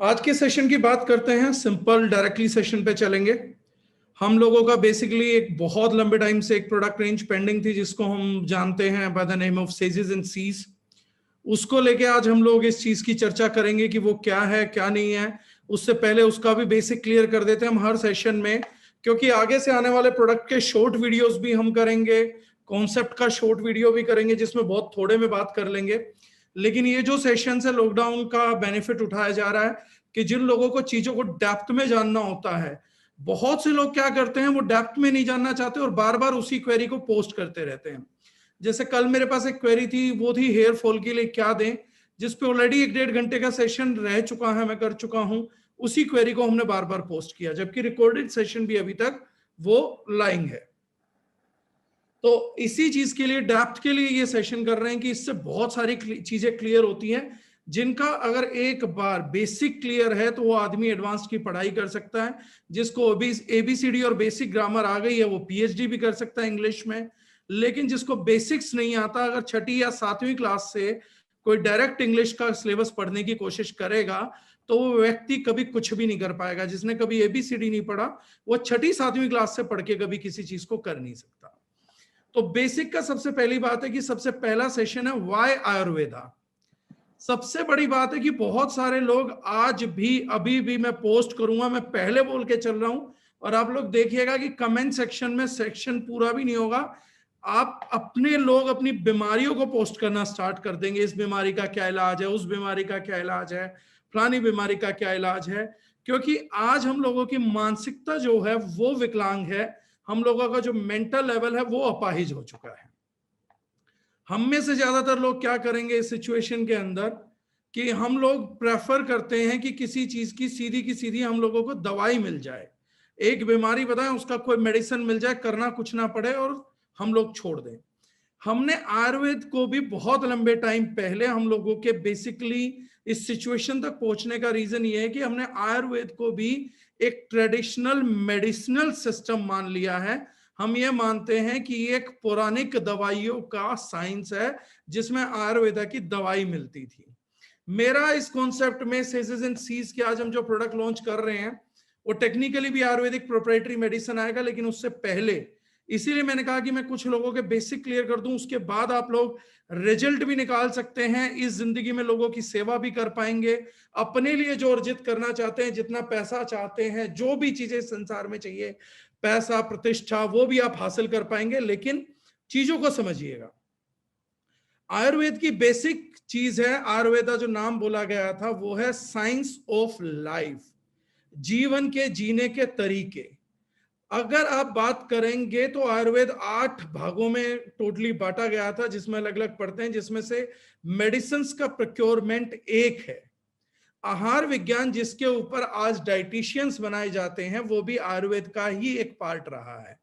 आज के सेशन की बात करते हैं। सिंपल डायरेक्टली सेशन पे चलेंगे। हम लोगों का बेसिकली एक बहुत लंबे टाइम से एक प्रोडक्ट रेंज पेंडिंग थी जिसको हम जानते हैं by the name of sages and सीज। उसको लेके आज हम लोग इस चीज की चर्चा करेंगे कि वो क्या है क्या नहीं है। उससे पहले उसका भी बेसिक क्लियर कर देते हैं हम हर सेशन में, क्योंकि आगे से आने वाले प्रोडक्ट के शॉर्ट वीडियोस भी हम करेंगे, कॉन्सेप्ट का शॉर्ट वीडियो भी करेंगे जिसमें बहुत थोड़े में बात कर लेंगे। लेकिन ये जो सेशन है लॉकडाउन का बेनिफिट उठाया जा रहा है कि जिन लोगों को चीजों को डेप्थ में जानना होता है, बहुत से लोग क्या करते हैं वो डेप्थ में नहीं जानना चाहते और बार बार उसी क्वेरी को पोस्ट करते रहते हैं। जैसे कल मेरे पास एक क्वेरी थी, वो थी हेयर फॉल के लिए क्या दें, जिसपे ऑलरेडी 1-1.5 घंटे का सेशन रह चुका है, मैं कर चुका हूं। उसी क्वेरी को हमने बार बार पोस्ट किया, जबकि रिकॉर्डेड सेशन भी अभी तक वो लाइंग है। तो इसी चीज के लिए डेप्थ के लिए ये सेशन कर रहे हैं कि इससे बहुत सारी चीजें क्लियर होती हैं, जिनका अगर एक बार बेसिक क्लियर है तो वो आदमी एडवांस की पढ़ाई कर सकता है। जिसको एबीसीडी और बेसिक ग्रामर आ गई है वो पीएचडी भी कर सकता है इंग्लिश में। लेकिन जिसको बेसिक्स नहीं आता, अगर 6ठी या 7वीं क्लास से कोई डायरेक्ट इंग्लिश का सिलेबस पढ़ने की कोशिश करेगा तो वो व्यक्ति कभी कुछ भी नहीं कर पाएगा। जिसने कभी एबीसीडी नहीं पढ़ा वो 6ठी-7वीं क्लास से पढ़ के कभी किसी चीज को कर नहीं सकता। तो बेसिक का सबसे पहली बात है कि सबसे पहला सेशन है व्हाई आयुर्वेदा। सबसे बड़ी बात है कि बहुत सारे लोग आज भी, अभी भी मैं पोस्ट करूंगा, मैं पहले बोल के चल रहा हूं और आप लोग देखिएगा कि कमेंट सेक्शन में सेक्शन पूरा भी नहीं होगा, आप अपने लोग अपनी बीमारियों को पोस्ट करना स्टार्ट कर देंगे। इस बीमारी का क्या इलाज है, उस बीमारी का क्या इलाज है, फलानी बीमारी का क्या इलाज है। क्योंकि आज हम लोगों की मानसिकता जो है वो विकलांग है, हम लोगों का जो मेंटल लेवल है वो अपाहिज हो चुका है। हम में से ज्यादातर लोग क्या करेंगे इस सिचुएशन के अंदर कि हम लोग प्रेफर करते हैं कि किसी चीज की सीधी हम लोगों को दवाई मिल जाए, एक बीमारी बताएं उसका कोई मेडिसिन मिल जाए, करना कुछ ना पड़े और हम लोग छोड़ दें। हमने आयुर्वेद को भी बहुत लंबे टाइम पहले हम लोगों के बेसिकली इस सिचुएशन तक पहुंचने का रीजन ये है कि हमने आयुर्वेद को भी एक ट्रेडिशनल मेडिसिनल सिस्टम मान लिया है। हम ये मानते हैं कि ये एक पौराणिक दवाइयों का साइंस है जिसमें आयुर्वेदा की दवाई मिलती थी। मेरा इस कॉन्सेप्ट में सेजेस एंड सीज के आज हम जो प्रोडक्ट लॉन्च कर रहे हैं वो टेक्निकली भी आयुर्वेदिक प्रोप्राइटरी मेडिसिन आएगा, लेकिन उससे पहले इसीलिए मैंने कहा कि मैं कुछ लोगों के बेसिक क्लियर कर दूं, उसके बाद आप लोग रिजल्ट भी निकाल सकते हैं, इस जिंदगी में लोगों की सेवा भी कर पाएंगे, अपने लिए जो अर्जित करना चाहते हैं, जितना पैसा चाहते हैं, जो भी चीजें संसार में चाहिए, पैसा प्रतिष्ठा, वो भी आप हासिल कर पाएंगे। लेकिन चीजों को समझिएगा, आयुर्वेद की बेसिक चीज है, आयुर्वेदा जो नाम बोला गया था वो है साइंस ऑफ लाइफ, जीवन के जीने के तरीके। अगर आप बात करेंगे तो आयुर्वेद 8 भागों में टोटली बांटा गया था जिसमें अलग अलग पढ़ते हैं, जिसमें से मेडिसिन का प्रोक्योरमेंट एक है। आहार विज्ञान जिसके ऊपर आज डाइटिशियंस बनाए जाते हैं वो भी आयुर्वेद का ही एक पार्ट रहा है।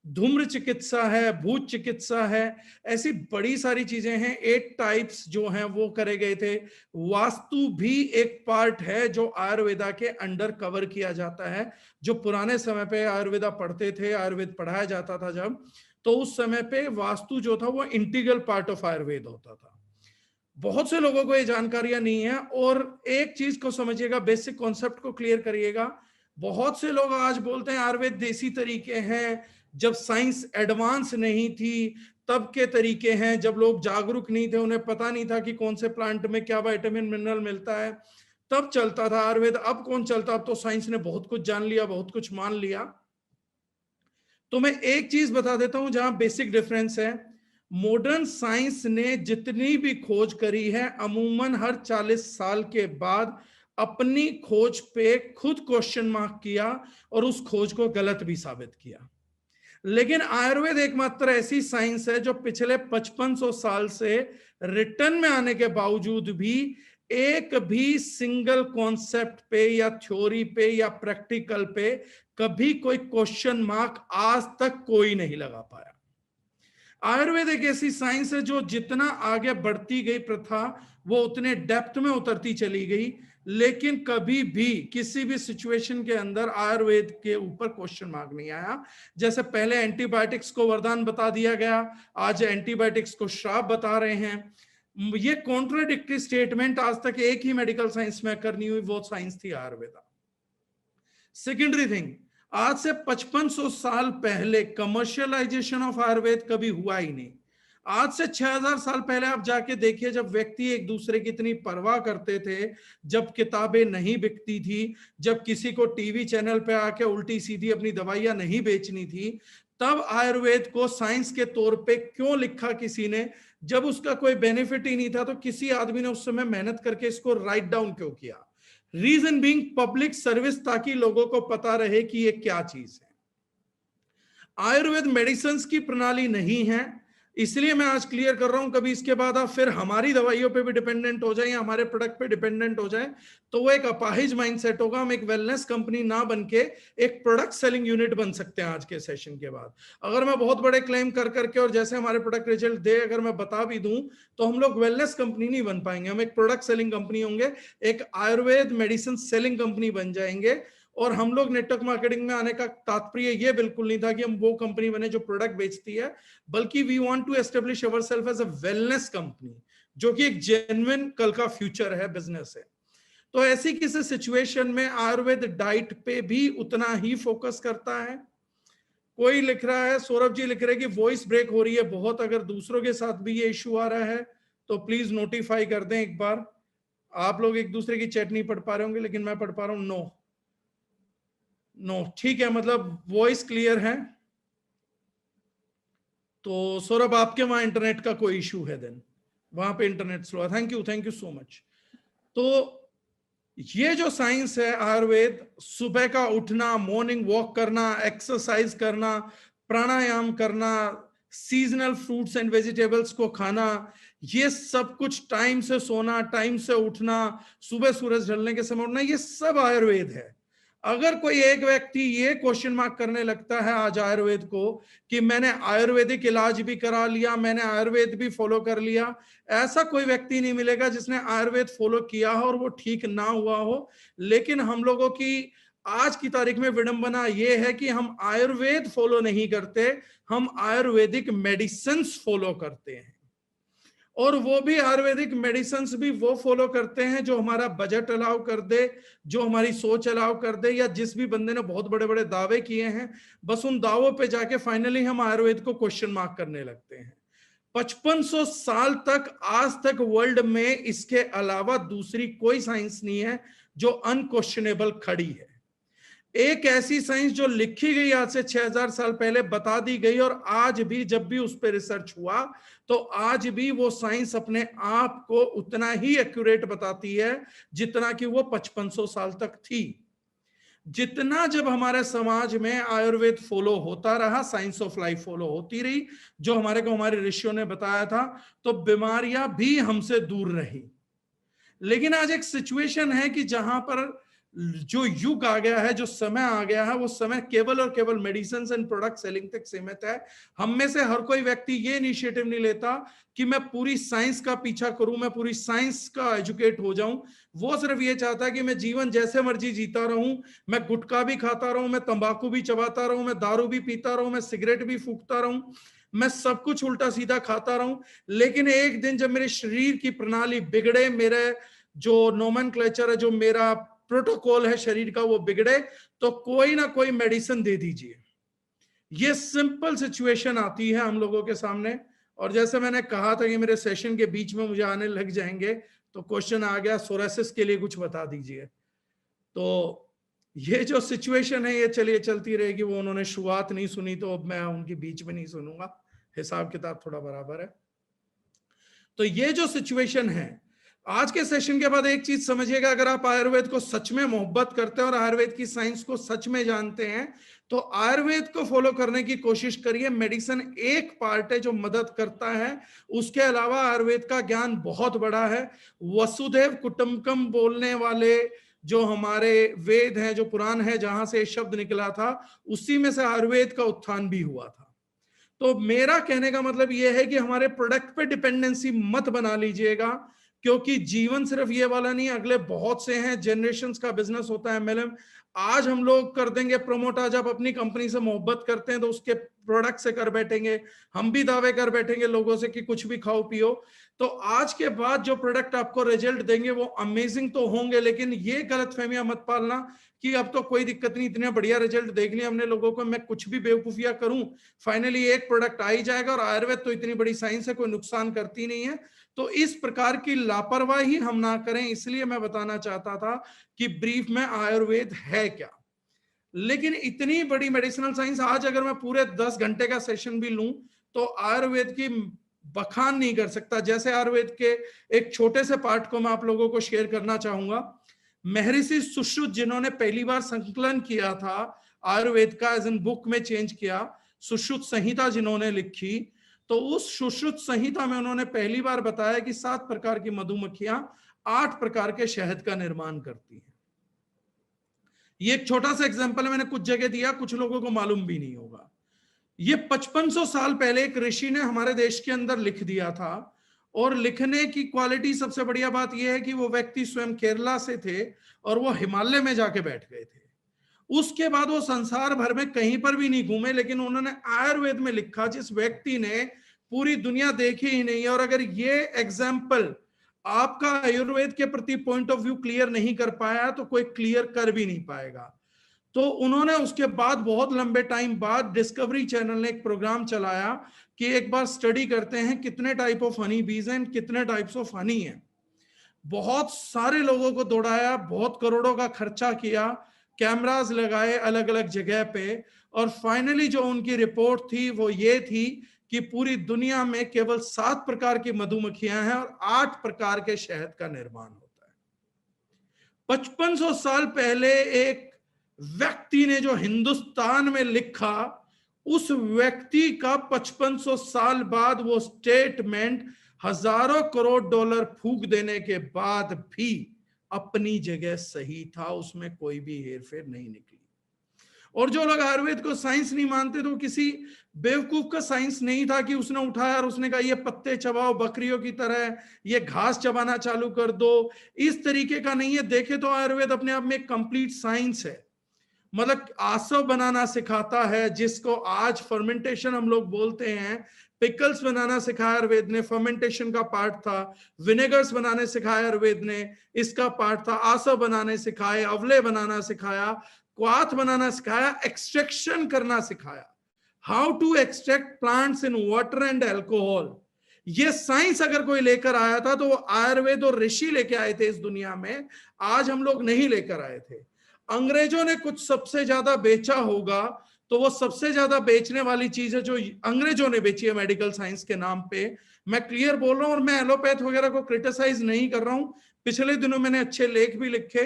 धूम्र चिकित्सा है, भूत चिकित्सा है, ऐसी बड़ी सारी चीजें हैं। 8 टाइप्स जो हैं वो करे गए थे। वास्तु भी एक पार्ट है जो आयुर्वेदा के अंडर कवर किया जाता है। जो पुराने समय पे आयुर्वेदा पढ़ते थे, आयुर्वेद पढ़ाया जाता था जब, तो उस समय पे वास्तु जो था वो इंटीग्रल पार्ट ऑफ आयुर्वेद होता था। बहुत से लोगों को ये जानकारियां नहीं है। और एक चीज को समझिएगा, बेसिक कॉन्सेप्ट को क्लियर करिएगा। बहुत से लोग आज बोलते हैं आयुर्वेद देसी तरीके हैं, जब साइंस एडवांस नहीं थी तब के तरीके हैं, जब लोग जागरूक नहीं थे, उन्हें पता नहीं था कि कौन से प्लांट में क्या विटामिन मिनरल मिलता है, तब चलता था आयुर्वेद। अब कौन चलता, अब तो साइंस ने बहुत कुछ जान लिया, बहुत कुछ मान लिया। तो मैं एक चीज बता देता हूं जहां बेसिक डिफरेंस है। मॉडर्न साइंस ने जितनी भी खोज करी है अमूमन हर 40 साल के बाद अपनी खोज पे खुद क्वेश्चन मार्क किया और उस खोज को गलत भी साबित किया। लेकिन आयुर्वेद एकमात्र ऐसी साइंस है जो पिछले 5500 साल से रिटर्न में आने के बावजूद भी एक भी सिंगल कॉन्सेप्ट पे या थ्योरी पे या प्रैक्टिकल पे कभी कोई क्वेश्चन मार्क आज तक कोई नहीं लगा पाया। आयुर्वेद एक ऐसी साइंस है जो जितना आगे बढ़ती गई प्रथा वो उतने डेप्थ में उतरती चली गई, लेकिन कभी भी किसी भी सिचुएशन के अंदर आयुर्वेद के ऊपर क्वेश्चन मार्क नहीं आया। जैसे पहले एंटीबायोटिक्स को वरदान बता दिया गया, आज एंटीबायोटिक्स को श्राप बता रहे हैं। ये कॉन्ट्राडिक्टरी स्टेटमेंट आज तक एक ही मेडिकल साइंस में करनी हुई, वो साइंस थी आयुर्वेदा। सेकेंडरी थिंग, आज से 5500 साल पहले कमर्शियलाइजेशन ऑफ आयुर्वेद कभी हुआ ही नहीं। आज से 6000 साल पहले आप जाके देखिए, जब व्यक्ति एक दूसरे की इतनी परवाह करते थे, जब किताबें नहीं बिकती थी, जब किसी को टीवी चैनल पे आके उल्टी सीधी अपनी दवाइयां नहीं बेचनी थी, तब आयुर्वेद को साइंस के तौर पे क्यों लिखा किसी ने? जब उसका कोई बेनिफिट ही नहीं था, तो किसी आदमी ने उस समय मेहनत करके इसको राइट डाउन क्यों किया? रीजन बीइंग पब्लिक सर्विस, ताकि लोगों को पता रहे कि ये क्या चीज है। आयुर्वेद मेडिसिन की प्रणाली नहीं है, इसलिए मैं आज क्लियर कर रहा हूं। कभी इसके बाद आप फिर हमारी दवाइयों पे भी डिपेंडेंट हो जाए या हमारे प्रोडक्ट पे डिपेंडेंट हो जाए, तो वो एक अपाहिज माइंडसेट होगा। हम एक वेलनेस कंपनी ना बन के एक प्रोडक्ट सेलिंग यूनिट बन सकते हैं आज के सेशन के बाद। अगर मैं बहुत बड़े क्लेम कर करके और जैसे हमारे प्रोडक्ट रिजल्ट दे अगर मैं बता भी दूं, तो हम लोग वेलनेस कंपनी नहीं बन पाएंगे, हम एक प्रोडक्ट सेलिंग कंपनी होंगे, एक आयुर्वेद मेडिसिन सेलिंग कंपनी बन जाएंगे। और हम लोग नेटवर्क मार्केटिंग में आने का तात्पर्य ये बिल्कुल नहीं था कि हम वो कंपनी बने जो प्रोडक्ट बेचती है, बल्कि we want to establish ourself as a wellness company, जो कि एक जेन्युइन कल का फ्यूचर है, बिजनेस है। तो ऐसी किसी सिचुएशन में आयुर्वेद डाइट पे भी उतना ही फोकस करता है। कोई लिख रहा है, सौरभ जी लिख रहे हैं कि वॉइस ब्रेक हो रही है बहुत, अगर दूसरों के साथ भी ये इश्यू आ रहा है तो प्लीज नोटिफाई कर दें एक बार। आप लोग एक दूसरे की चैट नहीं पढ़ पा रहे होंगे, लेकिन मैं पढ़ पा रहा हूं। नो ठीक है, मतलब वॉइस क्लियर है। तो सौरभ आपके वहां इंटरनेट का कोई इशू है, देन वहां पे इंटरनेट स्लो है। Thank you so much. तो ये जो साइंस है आयुर्वेद, सुबह का उठना, मॉर्निंग वॉक करना, एक्सरसाइज करना, प्राणायाम करना, सीजनल फ्रूट्स एंड वेजिटेबल्स को खाना, ये सब कुछ, टाइम से सोना, टाइम से उठना, सुबह सूरज ढलने के समय उठना, ये सब आयुर्वेद है। अगर कोई एक व्यक्ति ये क्वेश्चन मार्क करने लगता है आज आयुर्वेद को कि मैंने आयुर्वेदिक इलाज भी करा लिया, मैंने आयुर्वेद भी फॉलो कर लिया, ऐसा कोई व्यक्ति नहीं मिलेगा जिसने आयुर्वेद फॉलो किया हो और वो ठीक ना हुआ हो। लेकिन हम लोगों की आज की तारीख में विडंबना ये है कि हम आयुर्वेद फॉलो नहीं करते, हम आयुर्वेदिक मेडिसिन फॉलो करते हैं। और वो भी आयुर्वेदिक मेडिसिन भी वो फॉलो करते हैं जो हमारा बजट अलाउ कर दे, जो हमारी सोच अलाउ कर दे, या जिस भी बंदे ने बहुत बड़े बड़े दावे किए हैं, बस उन दावों पे जाके फाइनली हम आयुर्वेद को क्वेश्चन मार्क करने लगते हैं। 5500 साल तक, आज तक वर्ल्ड में इसके अलावा दूसरी कोई साइंस नहीं है जो अनक्वेश्चनेबल खड़ी है। एक ऐसी साइंस जो लिखी गई आज से 6000 साल पहले, बता दी गई, और आज भी जब भी उस पर रिसर्च हुआ तो आज भी वो साइंस अपने आप को उतना ही एक्यूरेट बताती है जितना कि वो 5500 साल तक थी। जितना जब हमारे समाज में आयुर्वेद फॉलो होता रहा, साइंस ऑफ लाइफ फॉलो होती रही, जो हमारे ऋषियों ने बताया था, तो बीमारियां भी हमसे दूर रही। लेकिन आज एक सिचुएशन है कि जहां पर जो युग आ गया है, जो समय आ गया है, वो समय केवल और केवल मेडिसिन एंड प्रोडक्ट सेलिंग तक सीमित है। हम में से हर कोई व्यक्ति ये इनिशिएटिव नहीं लेता कि मैं पूरी साइंस का पीछा करूं, मैं पूरी साइंस का एजुकेट हो जाऊं। वो सिर्फ ये चाहता है कि मैं जीवन जैसे मर्जी जीता रहूं, मैं गुटखा भी खाता रहूं, मैं तंबाकू भी चबाता रहूं, मैं दारू भी पीता रहूं, मैं सिगरेट भी फूकता रहूं, मैं सब कुछ उल्टा सीधा खाता रहूं। लेकिन एक दिन जब मेरे शरीर की प्रणाली बिगड़े, मेरे जो नोमेनक्लेचर है, जो मेरा प्रोटोकॉल है शरीर का, वो बिगड़े, तो कोई ना कोई मेडिसिन दे दीजिए। ये सिंपल सिचुएशन आती है हम लोगों के सामने। और जैसे मैंने कहा था कि मेरे सेशन के बीच में मुझे आने लग जाएंगे, तो क्वेश्चन आ गया सोरासिस के लिए कुछ बता दीजिए। तो ये जो सिचुएशन है ये चलिए चलती रहेगी। वो उन्होंने शुरुआत नहीं सुनी तो अब मैं उनके बीच में नहीं सुनूंगा, हिसाब किताब थोड़ा बराबर है। तो ये जो सिचुएशन है, आज के सेशन के बाद एक चीज समझिएगा, अगर आप आयुर्वेद को सच में मोहब्बत करते हैं और आयुर्वेद की साइंस को सच में जानते हैं, तो आयुर्वेद को फॉलो करने की कोशिश करिए। मेडिसिन एक पार्ट है जो मदद करता है, उसके अलावा आयुर्वेद का ज्ञान बहुत बड़ा है। वसुधैव कुटुंबकम बोलने वाले जो हमारे वेद हैं, जो पुराण है, जहां से शब्द निकला था, उसी में से आयुर्वेद का उत्थान भी हुआ था। तो मेरा कहने का मतलब यह है कि हमारे प्रोडक्ट पे डिपेंडेंसी मत बना लीजिएगा, क्योंकि जीवन सिर्फ ये वाला नहीं, अगले बहुत से हैं। जनरेशंस का बिजनेस होता है एमएलएम। आज हम लोग कर देंगे प्रमोट, आज आप अपनी कंपनी से मोहब्बत करते हैं तो उसके प्रोडक्ट से कर बैठेंगे, हम भी दावे कर बैठेंगे लोगों से कि कुछ भी खाओ पियो। तो आज के बाद जो प्रोडक्ट आपको रिजल्ट देंगे वो अमेजिंग तो होंगे, लेकिन ये गलतफहमियां मत पालना कि अब तो कोई दिक्कत नहीं, इतने बढ़िया रिजल्ट देख लिया हमने लोगों को, मैं कुछ भी बेवकूफियां करूं फाइनली एक प्रोडक्ट आ ही जाएगा, और आयुर्वेद तो इतनी बड़ी साइंस है, कोई नुकसान करती नहीं है। तो इस प्रकार की लापरवाही हम ना करें, इसलिए मैं बताना चाहता था कि ब्रीफ में आयुर्वेद है क्या। लेकिन इतनी बड़ी मेडिसिनल साइंस, आज अगर मैं पूरे 10 घंटे का सेशन भी लूं तो आयुर्वेद की बखान नहीं कर सकता। जैसे आयुर्वेद के एक छोटे से पार्ट को मैं आप लोगों को शेयर करना चाहूंगा। महर्षि सुश्रुत जिन्होंने पहली बार संकलन किया था आयुर्वेद का, एज इन बुक में चेंज किया, सुश्रुत संहिता जिन्होंने लिखी, तो उस सुश्रुत संहिता में उन्होंने पहली बार बताया कि 7 प्रकार की मधुमक्खियां 8 प्रकार के शहद का निर्माण करती हैं। ये एक छोटा सा एग्जांपल है, मैंने कुछ जगह दिया, कुछ लोगों को मालूम भी नहीं होगा। ये 5500 साल पहले एक ऋषि ने हमारे देश के अंदर लिख दिया था, और लिखने की क्वालिटी, सबसे बढ़िया बात यह है कि वो व्यक्ति स्वयं केरला से थे और वो हिमालय में जाके बैठ गए थे। उसके बाद वो संसार भर में कहीं पर भी नहीं घूमे, लेकिन उन्होंने आयुर्वेद में लिखा, जिस व्यक्ति ने पूरी दुनिया देखी ही नहीं है। और अगर ये एग्जाम्पल आपका आयुर्वेद के प्रति पॉइंट ऑफ व्यू क्लियर नहीं कर पाया तो कोई क्लियर कर भी नहीं पाएगा। तो उन्होंने उसके बाद बहुत लंबे टाइम बाद डिस्कवरी चैनल ने एक प्रोग्राम चलाया कि एक बार स्टडी करते हैं कितने टाइप ऑफ हनी बीज हैं, कितने टाइप्स ऑफ हनी हैं। बहुत सारे लोगों को दौड़ाया, बहुत करोड़ों का खर्चा किया, कैमरास लगाए अलग अलग जगह पे, और फाइनली जो उनकी रिपोर्ट थी वो ये थी कि पूरी दुनिया में केवल 7 प्रकार की मधुमक्खियां हैं और 8 प्रकार के शहद का निर्माण होता है। 5500 साल पहले एक व्यक्ति ने जो हिंदुस्तान में लिखा, उस व्यक्ति का 5500 साल बाद वो स्टेटमेंट हजारों करोड़ डॉलर फूंक देने के बाद भी अपनी जगह सही था, उसमें कोई भी हेरफेर नहीं निकली। और जो लोग आयुर्वेद को साइंस नहीं मानते, तो किसी बेवकूफ का साइंस नहीं था कि उसने उठाया और उसने कहा ये पत्ते चबाओ बकरियों की तरह, ये घास चबाना चालू कर दो, इस तरीके का नहीं है। देखे तो आयुर्वेद अपने आप में एक कंप्लीट साइंस है। मतलब आसव बनाना सिखाता है, जिसको आज फर्मेंटेशन हम लोग बोलते हैं। पिकल्स बनाना सिखाया आयुर्वेद ने, फर्मेंटेशन का पार्ट था। विनेगर्स बनाने सिखाया आयुर्वेद ने, इसका पार्ट था। आसव बनाने सिखाए, अवले बनाना सिखाया, क्वाथ बनाना सिखाया, एक्सट्रैक्शन करना सिखाया, how to extract plants in water and alcohol. ये साइंस अगर कोई लेकर आया था तो वो आयुर्वेद और ऋषि लेके आए थे इस दुनिया में, आज हम लोग नहीं लेकर आए थे। अंग्रेजों ने कुछ सबसे ज्यादा बेचा होगा तो वो सबसे ज्यादा बेचने वाली चीज है जो अंग्रेजों ने बेची है मेडिकल साइंस के नाम पे। मैं क्लियर बोल रहा हूं, और मैं एलोपैथ वगैरह को क्रिटिसाइज नहीं कर रहा हूं। पिछले दिनों मैंने अच्छे लेख भी लिखे।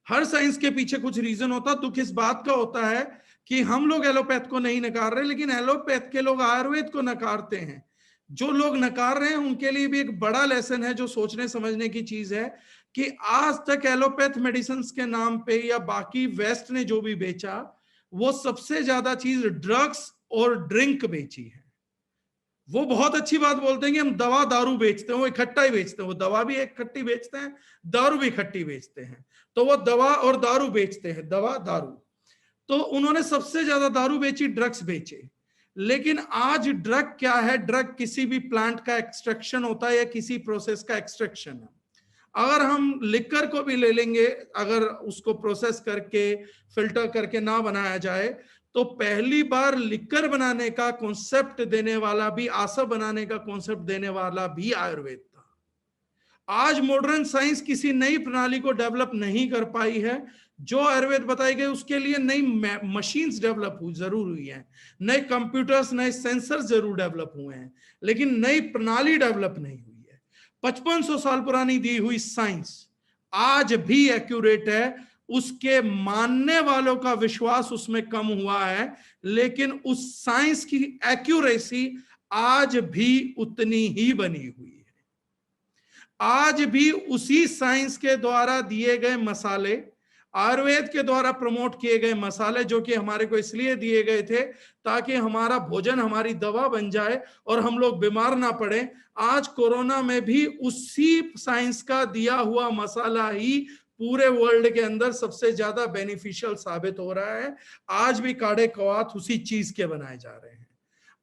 हर साइंस के पीछे कुछ रीजन होता। दुख इस बात का होता है कि हम लोग एलोपैथ को नहीं नकार रहे, लेकिन एलोपैथ के लोग आयुर्वेद को नकारते हैं। जो लोग नकार रहे हैं उनके लिए भी एक बड़ा लेसन है, जो सोचने समझने की चीज है कि आज तक एलोपैथ मेडिसिन के नाम पे या बाकी वेस्ट ने जो भी बेचा, वो सबसे ज्यादा चीज ड्रग्स और ड्रिंक बेची है। वो बहुत अच्छी बात बोलते हैं कि हम दवा दारू बेचते हैं, वो इकट्ठा ही बेचते हैं। वो दवा भी इकट्ठी बेचते हैं, दारू भी इकट्ठी बेचते हैं। तो वो दवा और दारू बेचते हैं, दवा दारू। तो उन्होंने सबसे ज्यादा दारू बेची, ड्रग्स बेचे। लेकिन आज ड्रग क्या है? ड्रग किसी भी प्लांट का एक्सट्रैक्शन होता है या किसी प्रोसेस का एक्सट्रैक्शन है। अगर हम लिकर को भी ले लेंगे, अगर उसको प्रोसेस करके फिल्टर करके ना बनाया जाए, तो पहली बार लिकर बनाने का कॉन्सेप्ट देने वाला भी, आसव बनाने का कॉन्सेप्ट देने वाला भी आयुर्वेद था। आज मॉडर्न साइंस किसी नई प्रणाली को डेवलप नहीं कर पाई है। जो आयुर्वेद बताई गई उसके लिए नई मशीन्स डेवलप जरूर हुई हैं, नए कंप्यूटर्स, नए सेंसर जरूर डेवलप हुए हैं, लेकिन नई प्रणाली डेवलप नहीं हुई है। 5500 साल पुरानी दी हुई साइंस आज भी एक्यूरेट है। उसके मानने वालों का विश्वास उसमें कम हुआ है, लेकिन उस साइंस की एक्यूरेसी आज भी उतनी ही बनी हुई है। आज भी उसी साइंस के द्वारा दिए गए मसाले, आयुर्वेद के द्वारा प्रमोट किए गए मसाले, जो कि हमारे को इसलिए दिए गए थे ताकि हमारा भोजन हमारी दवा बन जाए और हम लोग बीमार ना पड़े। आज कोरोना में भी उसी साइंस का दिया हुआ मसाला ही पूरे वर्ल्ड के अंदर सबसे ज्यादा बेनिफिशियल साबित हो रहा है। आज भी काढ़े कवाथ उसी चीज के बनाए जा रहे हैं।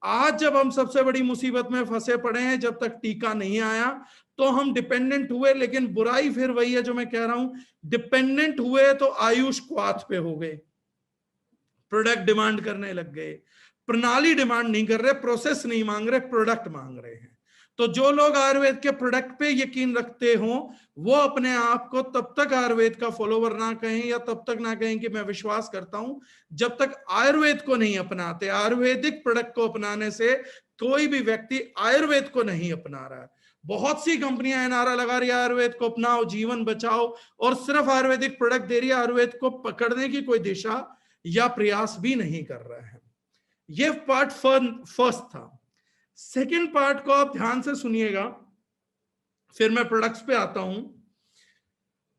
आज जब हम सबसे बड़ी मुसीबत में फंसे पड़े हैं, जब तक टीका नहीं आया तो हम डिपेंडेंट हुए, लेकिन बुराई फिर वही है जो मैं कह रहा हूं, डिपेंडेंट हुए तो आयुष क्वाथ पे हो गए, प्रोडक्ट डिमांड करने लग गए। प्रणाली डिमांड नहीं कर रहे, प्रोसेस नहीं मांग रहे, प्रोडक्ट मांग रहे हैं। तो जो लोग आयुर्वेद के प्रोडक्ट पे यकीन रखते हो, वो अपने आप को तब तक आयुर्वेद का फॉलोवर ना कहें, या तब तक ना कहें कि मैं विश्वास करता हूं, जब तक आयुर्वेद को नहीं अपनाते। आयुर्वेदिक प्रोडक्ट को अपनाने से कोई भी व्यक्ति आयुर्वेद को नहीं अपना रहा है। बहुत सी कंपनियां नारा लगा रही है आयुर्वेद को अपनाओ, जीवन बचाओ, और सिर्फ आयुर्वेदिक प्रोडक्ट दे रही है, आयुर्वेद को पकड़ने की कोई दिशा या प्रयास भी नहीं कर रहा है। ये पार्ट फर्स्ट था। सेकंड पार्ट को आप ध्यान से सुनिएगा, फिर मैं प्रोडक्ट्स पे आता हूं।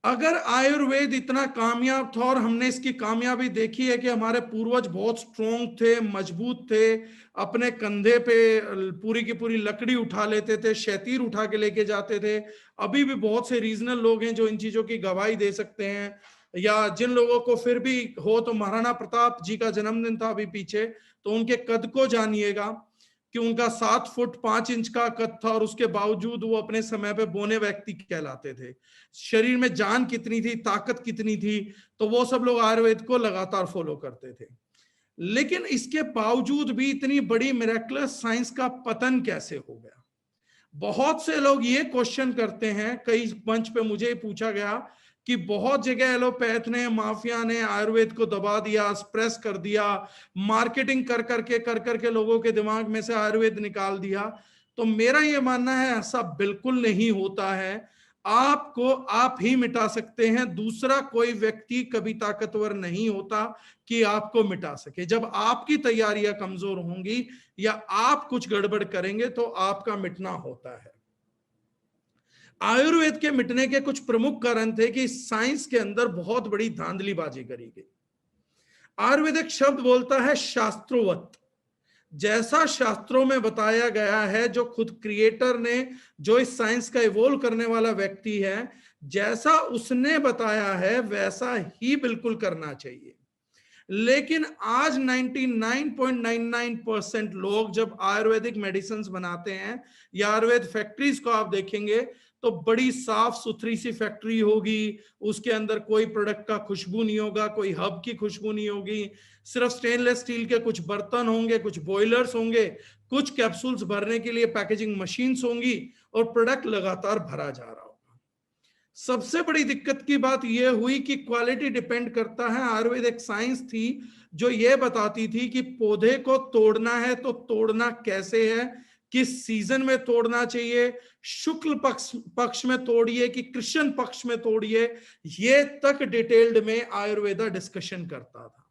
अगर आयुर्वेद इतना कामयाब था, और हमने इसकी कामयाबी देखी है कि हमारे पूर्वज बहुत स्ट्रोंग थे, मजबूत थे, अपने कंधे पे पूरी की पूरी लकड़ी उठा लेते थे, शैतीर उठा के लेके जाते थे। अभी भी बहुत से रीजनल लोग हैं जो इन चीजों की गवाही दे सकते हैं, या जिन लोगों को फिर भी हो तो महाराणा प्रताप जी का जन्मदिन था अभी पीछे, तो उनके कद को जानिएगा कि उनका 7 फुट 5 इंच का कद था, और उसके बावजूद वो अपने समय पे बोने व्यक्ति कहलाते थे। शरीर में जान कितनी थी, ताकत कितनी थी, तो वो सब लोग आयुर्वेद को लगातार फॉलो करते थे। लेकिन इसके बावजूद भी इतनी बड़ी मिरेक्युलस साइंस का पतन कैसे हो गया? बहुत से लोग ये क्वेश्चन करते हैं, कई मंच पे मुझे पूछा गया कि बहुत जगह एलोपैथ ने, माफिया ने आयुर्वेद को दबा दिया, स्प्रेस कर दिया, मार्केटिंग कर करके लोगों के दिमाग में से आयुर्वेद निकाल दिया। तो मेरा ये मानना है ऐसा बिल्कुल नहीं होता है। आपको आप ही मिटा सकते हैं, दूसरा कोई व्यक्ति कभी ताकतवर नहीं होता कि आपको मिटा सके। जब आपकी तैयारियां कमजोर होंगी या आप कुछ गड़बड़ करेंगे तो आपका मिटना होता है। आयुर्वेद के मिटने के कुछ प्रमुख कारण थे कि साइंस के अंदर बहुत बड़ी धांधलीबाजी करी गई। आयुर्वेदिक शब्द बोलता है शास्त्रोवत, जैसा शास्त्रों में बताया गया है, जो खुद क्रिएटर ने, जो इस साइंस का इवोल्व करने वाला व्यक्ति है, जैसा उसने बताया है वैसा ही बिल्कुल करना चाहिए। लेकिन आज 99.99% लोग जब आयुर्वेदिक मेडिसिन बनाते हैं, या आयुर्वेद फैक्ट्रीज को आप देखेंगे तो बड़ी साफ सुथरी सी फैक्ट्री होगी, उसके अंदर कोई प्रोडक्ट का खुशबू नहीं होगा, कोई हब की खुशबू नहीं होगी, सिर्फ स्टेनलेस स्टील के कुछ बर्तन होंगे, कुछ बॉयलर्स होंगे, कुछ कैप्सूल्स भरने के लिए पैकेजिंग मशीन्स होंगी, और प्रोडक्ट लगातार भरा जा रहा होगा। सबसे बड़ी दिक्कत की बात यह हुई कि क्वालिटी डिपेंड करता है। आयुर्वेद एक साइंस थी जो यह बताती थी कि पौधे को तोड़ना है तो तोड़ना कैसे है, किस सीजन में तोड़ना चाहिए, शुक्ल पक्ष में तोड़िए कि कृष्ण पक्ष में तोड़िए, ये तक डिटेल्ड में आयुर्वेदा डिस्कशन करता था।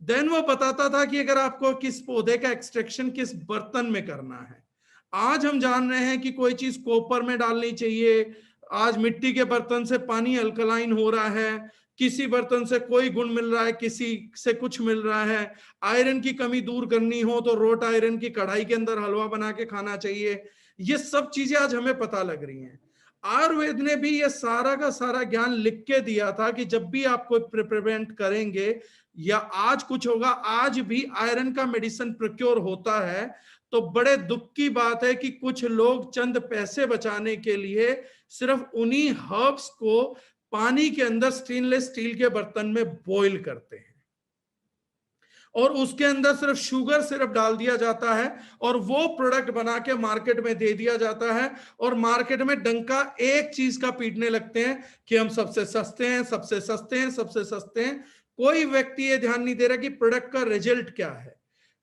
देन वो बताता था कि अगर आपको किस पौधे का एक्सट्रैक्शन किस बर्तन में करना है। आज हम जान रहे हैं कि कोई चीज कॉपर में डालनी चाहिए, आज मिट्टी के बर्तन से पानी अल्कलाइन हो रहा है, किसी बर्तन से कोई गुण मिल रहा है, किसी से कुछ मिल रहा है। आयरन की कमी दूर करनी हो तो रोट आयरन की कढ़ाई के अंदर हलवा बना के खाना चाहिए। ये सब चीजें आज हमें पता लग रही हैं। आयुर्वेद ने भी ये सारा का सारा ज्ञान लिख के दिया था कि जब भी आप कोई प्रिवेंट करेंगे या आज कुछ होगा, आज भी आयरन का मेडिसिन प्रोक्योर होता है, तो बड़े दुख की बात है कि कुछ लोग चंद पैसे बचाने के लिए सिर्फ उन्हीं हर्ब्स को पानी के अंदर स्टेनलेस स्टील के बर्तन में बॉईल करते हैं, और उसके अंदर सिर्फ शुगर सिरप डाल दिया जाता है, और वो प्रोडक्ट बना के मार्केट में दे दिया जाता है, और मार्केट में डंका एक चीज का पीटने लगते हैं कि हम सबसे सस्ते हैं, सबसे सस्ते हैं, सबसे सस्ते हैं। कोई व्यक्ति ये ध्यान नहीं दे रहा कि प्रोडक्ट का रिजल्ट क्या है।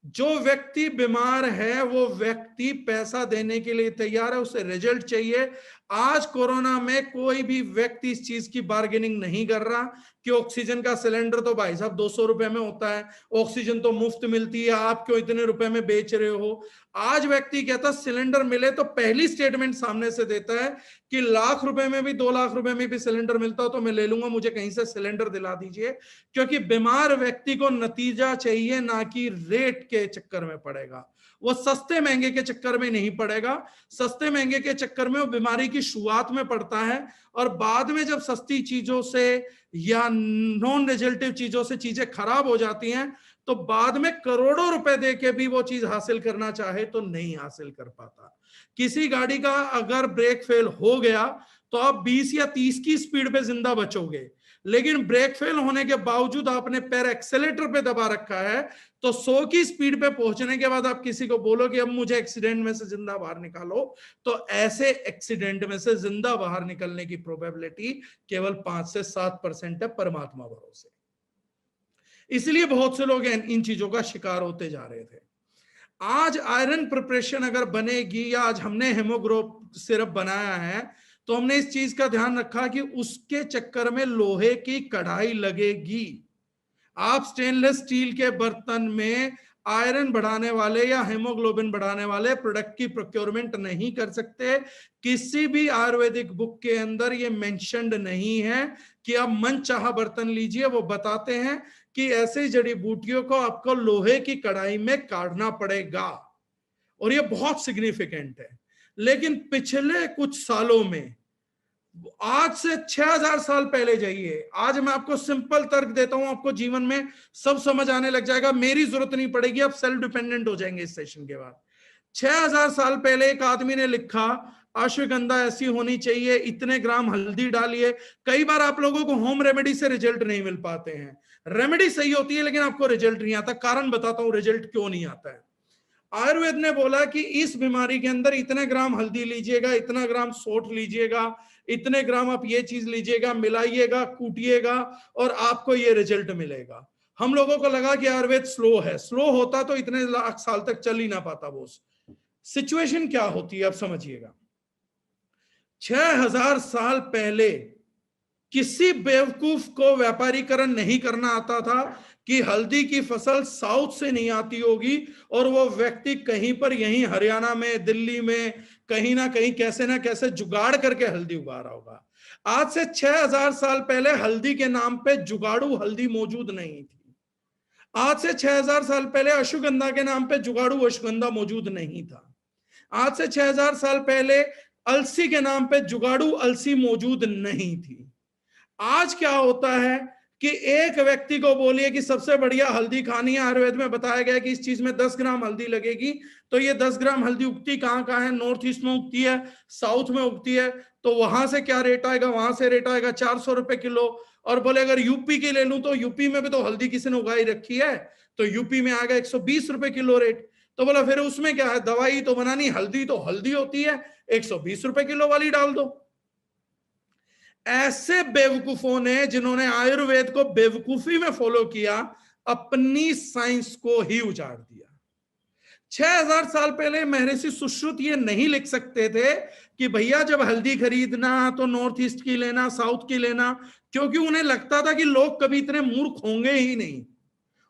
जो व्यक्ति बीमार है वो व्यक्ति पैसा देने के लिए तैयार है, उसे रिजल्ट चाहिए। आज कोरोना में कोई भी व्यक्ति इस चीज की बार्गेनिंग नहीं कर रहा कि ऑक्सीजन का सिलेंडर तो भाई साहब 200 रुपए में होता है, ऑक्सीजन तो मुफ्त मिलती है, आप क्यों इतने रुपए में बेच रहे हो। आज व्यक्ति कहता सिलेंडर मिले तो पहली स्टेटमेंट सामने से देता है कि लाख रुपए में भी 2 लाख रुपए में भी सिलेंडर मिलता हो तो मैं ले लूंगा, मुझे कहीं से सिलेंडर दिला दीजिए। क्योंकि बीमार व्यक्ति को नतीजा चाहिए, ना कि रेट के चक्कर में पड़ेगा। वो सस्ते महंगे के चक्कर में नहीं पड़ेगा। सस्ते महंगे के चक्कर में वो बीमारी की शुरुआत में पड़ता है, और बाद में जब सस्ती चीजों से या नॉन रिजल्टिव चीजों से चीजें खराब हो जाती हैं तो बाद में करोड़ों रुपए दे के भी वो चीज हासिल करना चाहे तो नहीं हासिल कर पाता। किसी गाड़ी का अगर ब्रेक फेल हो गया तो आप 20 या 30 की स्पीड पे जिंदा बचोगे, लेकिन ब्रेक फेल होने के बावजूद आपने पैर एक्सेलेटर पे दबा रखा है, तो 100 की स्पीड पे पहुंचने के बाद आप किसी को बोलो कि अब मुझे एक्सीडेंट में से जिंदा बाहर निकालो, तो ऐसे एक्सीडेंट में से जिंदा बाहर निकलने की प्रोबेबिलिटी केवल 5 से 7% है परमात्मा भरोसे। इसलिए बहुत से लोग इन चीजों का शिकार होते जा रहे थे। आज आयरन प्रिपरेशन अगर बनेगी या आज हमने हेमोग्लोबिन सिरप बनाया है, तो हमने इस चीज का ध्यान रखा कि उसके चक्कर में लोहे की कढ़ाई लगेगी। आप स्टेनलेस स्टील के बर्तन में आयरन बढ़ाने वाले या हेमोग्लोबिन बढ़ाने वाले प्रोडक्ट की प्रोक्योरमेंट नहीं कर सकते। किसी भी आयुर्वेदिक बुक के अंदर ये मेंशन्ड नहीं है कि आप मनचाहा बर्तन लीजिए। वो बताते हैं कि ऐसे जड़ी बूटियों को आपको लोहे की कढ़ाई में काटना पड़ेगा, और ये बहुत सिग्निफिकेंट है। लेकिन पिछले कुछ सालों में, आज से 6000 साल पहले जाइए, आज मैं आपको सिंपल तर्क देता हूं, आपको जीवन में सब समझ आने लग जाएगा, मेरी जरूरत नहीं पड़ेगी, आप सेल्फ डिपेंडेंट हो जाएंगे इस सेशन के बाद। 6000 साल पहले एक आदमी ने लिखा अश्वगंधा ऐसी होनी चाहिए, इतने ग्राम हल्दी डालिए। कई बार आप लोगों को होम रेमेडी से रिजल्ट नहीं मिल पाते हैं, रेमेडी सही होती है लेकिन आपको रिजल्ट नहीं आता। कारण बताता हूं रिजल्ट क्यों नहीं आता है। आयुर्वेद ने बोला कि इस बीमारी के अंदर इतने ग्राम हल्दी लीजिएगा, इतना ग्राम सोंठ लीजिएगा, इतने ग्राम आप ये चीज लीजिएगा, मिलाइएगा, कूटिएगा और आपको ये रिजल्ट मिलेगा। हम लोगों को लगा कि आयुर्वेद स्लो है, स्लो होता तो इतने लाख साल तक चल ही ना पाता। वो सिचुएशन क्या होती है अब समझिएगा। 6000 साल पहले किसी बेवकूफ को व्यापारीकरण नहीं करना आता था कि हल्दी की फसल साउथ से नहीं आती होगी और वो व्यक्ति कहीं पर यहीं हरियाणा में, दिल्ली में कहीं ना कहीं कैसे ना कैसे जुगाड़ करके हल्दी उगा रहा होगा। आज से 6000 साल पहले हल्दी के नाम पे जुगाड़ू हल्दी मौजूद नहीं थी। आज से 6000 साल पहले अश्वगंधा के नाम पे जुगाड़ू अश्वगंधा मौजूद नहीं था। आज से 6000 साल पहले अलसी के नाम पे जुगाड़ू अलसी मौजूद नहीं थी। आज क्या होता है कि एक व्यक्ति को बोलिए कि सबसे बढ़िया हल्दी खानी है, आयुर्वेद में बताया गया कि इस चीज में 10 ग्राम हल्दी लगेगी, तो ये 10 ग्राम हल्दी उगती कहाँ कहाँ है? नॉर्थ ईस्ट में उगती है, साउथ में उगती है, तो वहां से क्या रेट आएगा? वहां से रेट आएगा 400 रुपए किलो। और बोले अगर यूपी की ले लूं तो यूपी में भी तो हल्दी किसी ने उगाई रखी है, तो यूपी में आएगा 120 रुपए किलो रेट। तो बोला फिर उसमें क्या है, दवाई तो बनानी, हल्दी तो हल्दी होती है, 120 रुपए किलो वाली डाल दो। ऐसे बेवकूफों ने, जिन्होंने आयुर्वेद को बेवकूफी में फॉलो किया, अपनी साइंस को ही उजाड़ दिया। 6000 साल पहले महर्षि सुश्रुत ये नहीं लिख सकते थे कि भैया जब हल्दी खरीदना तो नॉर्थ ईस्ट की लेना, साउथ की लेना, क्योंकि उन्हें लगता था कि लोग कभी इतने मूर्ख होंगे ही नहीं।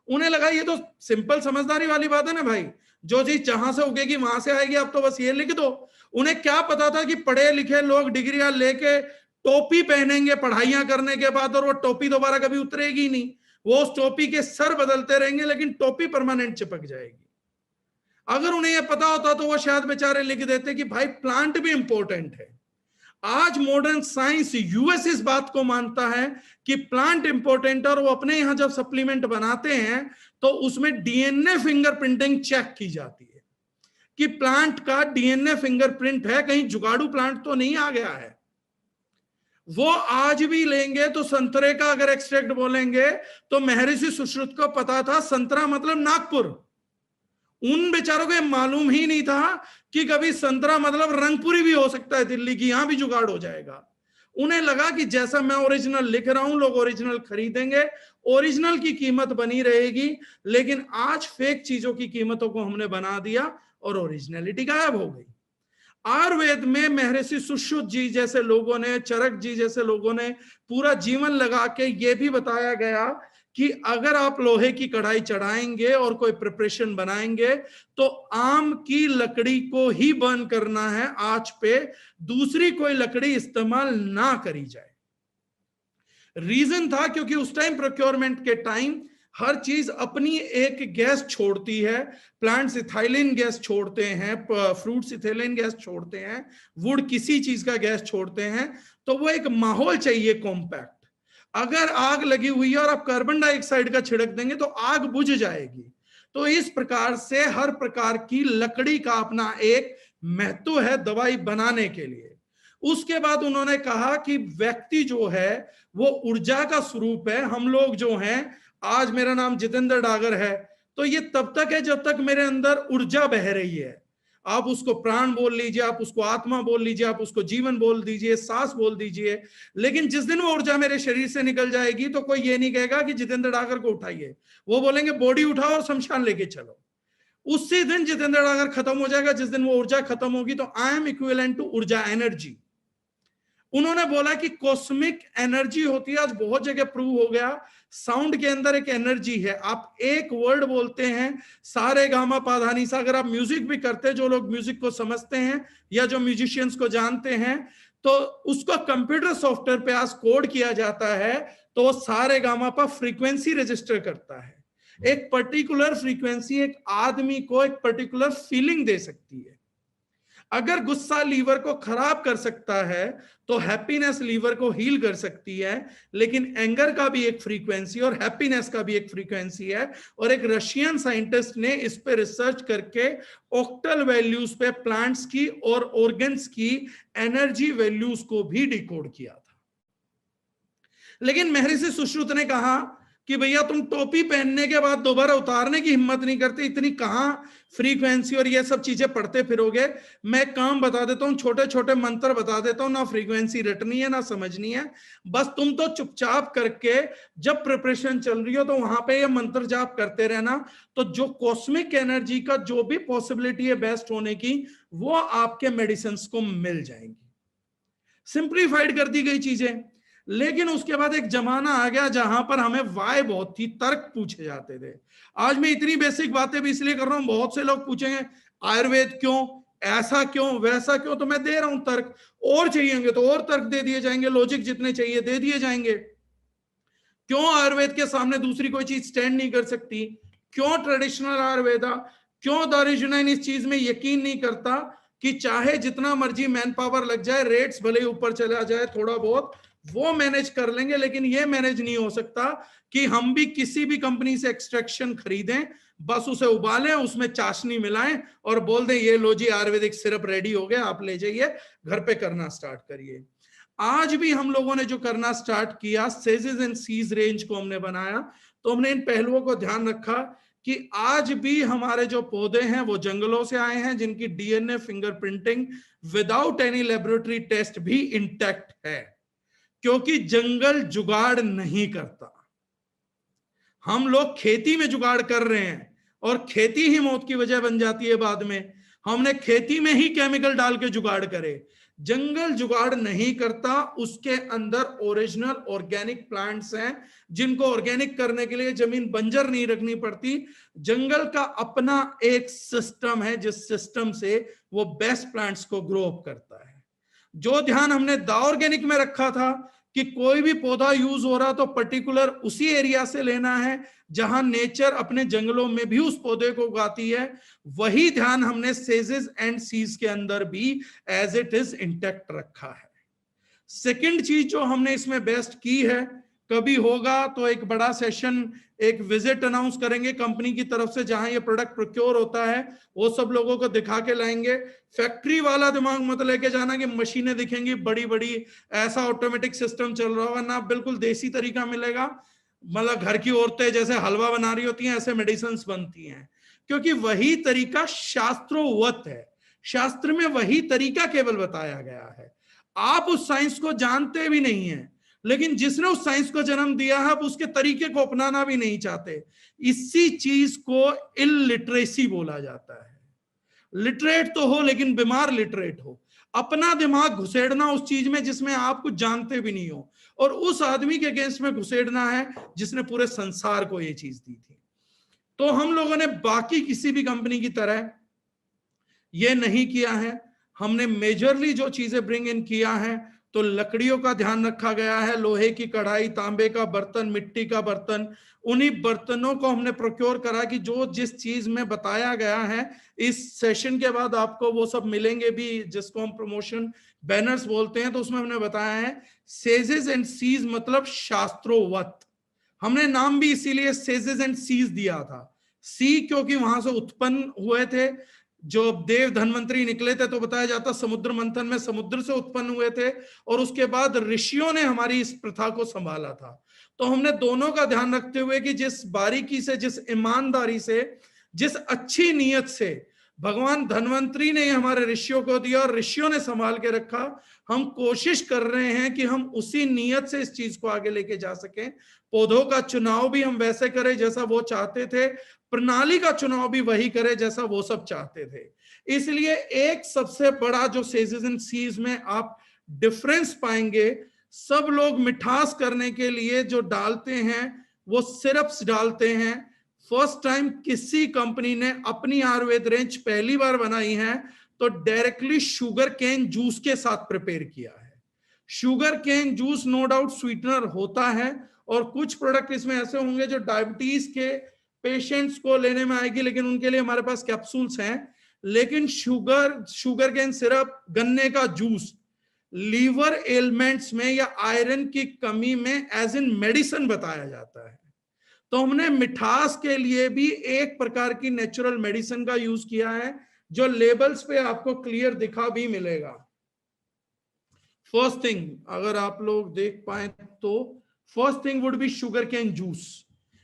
उन्हें लगा ये तो सिंपल समझदारी वाली बात है ना भाई, जो चीज जहां से उगेगी वहां से आएगी, आप तो बस ये लिख दो। उन्हें क्या पता था कि पढ़े लिखे लोग डिग्रियां लेके टोपी पहनेंगे पढ़ाइयां करने के बाद, और वो टोपी दोबारा कभी उतरेगी नहीं। वो उस टोपी के सर बदलते रहेंगे लेकिन टोपी परमानेंट चिपक जाएगी। अगर उन्हें यह पता होता तो वो शायद बेचारे लिख देते कि भाई प्लांट भी इंपॉर्टेंट है। आज मॉडर्न साइंस, यूएस इस बात को मानता है कि प्लांट इंपॉर्टेंट है, और वो अपने यहां जब सप्लीमेंट बनाते हैं तो उसमें डीएनए फिंगरप्रिंटिंग चेक की जाती है कि प्लांट का डीएनए फिंगरप्रिंट है, कहीं जुगाड़ू प्लांट तो नहीं आ गया है। वो आज भी लेंगे तो संतरे का अगर एक्सट्रैक्ट बोलेंगे तो महर्षि सुश्रुत को पता था संतरा मतलब नागपुर। उन बेचारों को ये मालूम ही नहीं था कि कभी संतरा मतलब रंगपुरी भी हो सकता है, दिल्ली की, यहां भी जुगाड़ हो जाएगा। उन्हें लगा कि जैसा मैं ओरिजिनल लिख रहा हूं लोग ओरिजिनल खरीदेंगे, ओरिजिनल की कीमत बनी रहेगी। लेकिन आज फेक चीजों की कीमतों को हमने बना दिया और ओरिजिनलिटी गायब हो गई। आयुर्वेद में महर्षि सुश्रुत जी जैसे लोगों ने, चरक जी जैसे लोगों ने पूरा जीवन लगा के ये भी बताया गया कि अगर आप लोहे की कढ़ाई चढ़ाएंगे और कोई प्रिपरेशन बनाएंगे तो आम की लकड़ी को ही बर्न करना है आंच पे, दूसरी कोई लकड़ी इस्तेमाल ना करी जाए। रीजन था क्योंकि उस टाइम प्रोक्योरमेंट के टाइम हर चीज अपनी एक गैस छोड़ती है। प्लांट्स इथाइलिन गैस छोड़ते हैं, फ्रूट्स इथाइलिन गैस छोड़ते हैं, वुड किसी चीज का गैस छोड़ते हैं, तो वो एक माहौल चाहिए कॉम्पैक्ट। अगर आग लगी हुई है और आप कार्बन डाइऑक्साइड का छिड़क देंगे तो आग बुझ जाएगी। तो इस प्रकार से हर प्रकार की लकड़ी का अपना एक महत्व है दवाई बनाने के लिए। उसके बाद उन्होंने कहा कि व्यक्ति जो है वो ऊर्जा का स्वरूप है। हम लोग जो हैं, आज मेरा नाम जितेंद्र डागर है, तो ये तब तक है जब तक मेरे अंदर ऊर्जा बह रही है। आप उसको प्राण बोल लीजिए, आप उसको आत्मा बोल लीजिए, आप उसको जीवन बोल दीजिए, सांस बोल दीजिए, लेकिन जिस दिन वो ऊर्जा मेरे शरीर से निकल जाएगी तो कोई ये नहीं कहेगा कि जितेंद्र डागर को उठाइए, वो बोलेंगे बॉडी उठाओ और शमशान लेके चलो। उसी दिन जितेंद्र डागर खत्म हो जाएगा, जिस दिन वो ऊर्जा खत्म होगी। तो आई एम इक्विवेलेंट टू ऊर्जा एनर्जी। उन्होंने बोला कि कॉस्मिक एनर्जी होती है, आज बहुत जगह प्रूव हो गया, साउंड के अंदर एक एनर्जी है। आप एक वर्ड बोलते हैं, सारे गामा पाधानी सा, अगर आप म्यूजिक भी करते हैं, जो लोग म्यूजिक को समझते हैं या जो म्यूजिशियंस को जानते हैं, तो उसको कंप्यूटर सॉफ्टवेयर पे आज कोड किया जाता है, तो वो सारे गामा पर फ्रीक्वेंसी रजिस्टर करता है। एक पर्टिकुलर फ्रीक्वेंसी एक आदमी को एक पर्टिकुलर फीलिंग दे सकती है। अगर गुस्सा लीवर को खराब कर सकता है तो हैप्पीनेस लीवर को हील कर सकती है। लेकिन एंगर का भी एक फ्रीक्वेंसी और हैप्पीनेस का भी एक फ्रीक्वेंसी है। और एक रशियन साइंटिस्ट ने इस पे रिसर्च करके ऑक्टल वैल्यूज पे प्लांट्स की और ऑर्गन्स की एनर्जी वैल्यूज को भी डिकोड किया था। लेकिन महर्षि सुश्रुत ने कहा कि भैया तुम टोपी पहनने के बाद दोबारा उतारने की हिम्मत नहीं करते, इतनी कहां फ्रीक्वेंसी और ये सब चीजें पढ़ते फिरोगे। मैं काम बता देता हूं, छोटे छोटे मंत्र बता देता हूं, ना फ्रीक्वेंसी रटनी है ना समझनी है, बस तुम तो चुपचाप करके जब प्रिपरेशन चल रही हो तो वहां पे ये मंत्र जाप करते रहना। तो जो कॉस्मिक एनर्जी का जो भी पॉसिबिलिटी है बेस्ट होने की, वो आपके मेडिसिन को मिल जाएंगी। सिंप्लीफाइड कर दी गई चीजें। लेकिन उसके बाद एक जमाना आ गया जहां पर हमें वाय बहुत थी, तर्क पूछे जाते थे। आज मैं इतनी बेसिक बातें भी इसलिए कर रहा हूं, बहुत से लोग पूछेंगे आयुर्वेद क्यों, ऐसा क्यों, वैसा क्यों, तो मैं दे रहा हूं तर्क। और चाहिएंगे तो और तर्क दे दिए जाएंगे, लॉजिक जितने चाहिए दे दिए जाएंगे। क्यों आयुर्वेद के सामने दूसरी कोई चीज स्टैंड नहीं कर सकती, क्यों ट्रेडिशनल आयुर्वेदा, क्यों दारुजुनैन इस चीज में यकीन नहीं करता कि चाहे जितना मर्जी मैन पावर लग जाए, रेट्स भले ही ऊपर चला जाए थोड़ा बहुत, वो मैनेज कर लेंगे। लेकिन ये मैनेज नहीं हो सकता कि हम भी किसी भी कंपनी से एक्सट्रैक्शन खरीदें, बस उसे उबालें, उसमें चाशनी मिलाएं और बोल दें ये लो जी आयुर्वेदिक सिरप रेडी हो गया, आप ले जाइए घर पे करना स्टार्ट करिए। आज भी हम लोगों ने जो करना स्टार्ट किया, सेजेस एंड सीज रेंज को हमने बनाया, तो हमने इन पहलुओं को ध्यान रखा कि आज भी हमारे जो पौधे हैं वो जंगलों से आए हैं, जिनकी DNA fingerprinting without any laboratory test भी इंटैक्ट है, क्योंकि जंगल जुगाड़ नहीं करता। हम लोग खेती में जुगाड़ कर रहे हैं और खेती ही मौत की वजह बन जाती है बाद में। हमने खेती में ही केमिकल डाल के जुगाड़ करे। जंगल जुगाड़ नहीं करता, उसके अंदर ओरिजिनल ऑर्गेनिक प्लांट्स हैं, जिनको ऑर्गेनिक करने के लिए जमीन बंजर नहीं रखनी पड़ती। जंगल का अपना एक सिस्टम है, जिस सिस्टम से वो बेस्ट प्लांट्स को ग्रो अप करता है। जो ध्यान हमने द ऑर्गेनिक में रखा था कि कोई भी पौधा यूज हो रहा तो पर्टिकुलर उसी एरिया से लेना है जहां नेचर अपने जंगलों में भी उस पौधे को उगाती है, वही ध्यान हमने सेजेस एंड सीज के अंदर भी एज इट इज इंटैक्ट रखा है। सेकंड चीज जो हमने इसमें बेस्ट की है, कभी होगा तो एक बड़ा सेशन, एक विजिट अनाउंस करेंगे कंपनी की तरफ से, जहां ये प्रोडक्ट प्रोक्योर होता है, वो सब लोगों को दिखा के लाएंगे। फैक्ट्री वाला दिमाग मत लेके जाना कि मशीनें दिखेंगी बड़ी बड़ी, ऐसा ऑटोमेटिक सिस्टम चल रहा होगा ना, बिल्कुल देसी तरीका मिलेगा। मतलब घर की औरतें जैसे हलवा बना रही होती हैं, ऐसे मेडिसिन बनती हैं, क्योंकि वही तरीका शास्त्रोवत है। शास्त्र में वही तरीका केवल बताया गया है। आप उस साइंस को जानते भी नहीं है, लेकिन जिसने उस साइंस को जन्म दिया है, आप उसके तरीके को अपनाना भी नहीं चाहते। इसी चीज को इलिटरेसी बोला जाता है। लिटरेट तो हो लेकिन बीमार लिटरेट हो, अपना दिमाग घुसेड़ना उस चीज में जिसमें आप कुछ जानते भी नहीं हो, और उस आदमी के अगेंस्ट में घुसेड़ना है जिसने पूरे संसार को ये चीज दी थी। तो हम लोगों ने बाकी किसी भी कंपनी की तरह ये नहीं किया है। हमने मेजरली जो चीजें ब्रिंग इन किया है, तो लकड़ियों का ध्यान रखा गया है, लोहे की कढ़ाई, तांबे का बर्तन, मिट्टी का बर्तन, उन्हीं बर्तनों को हमने प्रोक्योर करा कि जो जिस चीज में बताया गया है। इस सेशन के बाद आपको वो सब मिलेंगे भी, जिसको हम प्रमोशन बैनर्स बोलते हैं, तो उसमें हमने बताया है सेजेस एंड सीज मतलब शास्त्रोवत। हमने नाम भी इसीलिए सेजेस एंड सीज दिया था। सी क्योंकि वहां से उत्पन्न हुए थे, जो देव धन्वंतरी निकले थे तो बताया जाता समुद्र मंथन में समुद्र से उत्पन्न हुए थे, और उसके बाद ऋषियों ने हमारी इस प्रथा को संभाला था। तो हमने दोनों का ध्यान रखते हुए कि जिस बारीकी से, जिस ईमानदारी से, जिस अच्छी नीयत से भगवान धन्वंतरी ने हमारे ऋषियों को दिया और ऋषियों ने संभाल के रखा, हम कोशिश कर रहे हैं कि हम उसी नीयत से इस चीज को आगे लेके जा सकें। पौधों का चुनाव भी हम वैसे करें जैसा वो चाहते थे, प्रणाली का चुनाव भी वही करे जैसा वो सब चाहते थे। इसलिए एक सबसे बड़ा जो सेजेस एंड सीज में आप डिफरेंस पाएंगे, सब लोग मिठास करने के लिए जो डालते हैं वो सिरप्स डालते हैं। फर्स्ट टाइम किसी कंपनी ने अपनी आयुर्वेद रेंज पहली बार बनाई है तो डायरेक्टली शुगर केन जूस के साथ प्रिपेयर किया है। Sugarcane juice no doubt sweetener होता है, और कुछ प्रोडक्ट इसमें ऐसे होंगे जो डायबिटीज के पेशेंट्स को लेने में आएगी, लेकिन उनके लिए हमारे पास कैप्सूल्स हैं। लेकिन शुगर केन सिरप, गन्ने का जूस लीवर एलिमेंट्स में या आयरन की कमी में एज इन मेडिसिन बताया जाता है। तो हमने मिठास के लिए भी एक प्रकार की नेचुरल मेडिसिन का यूज किया है, जो लेबल्स पे आपको क्लियर दिखा भी मिलेगा। फर्स्ट थिंग अगर आप लोग देख पाए तो first thing would be sugarcane juice.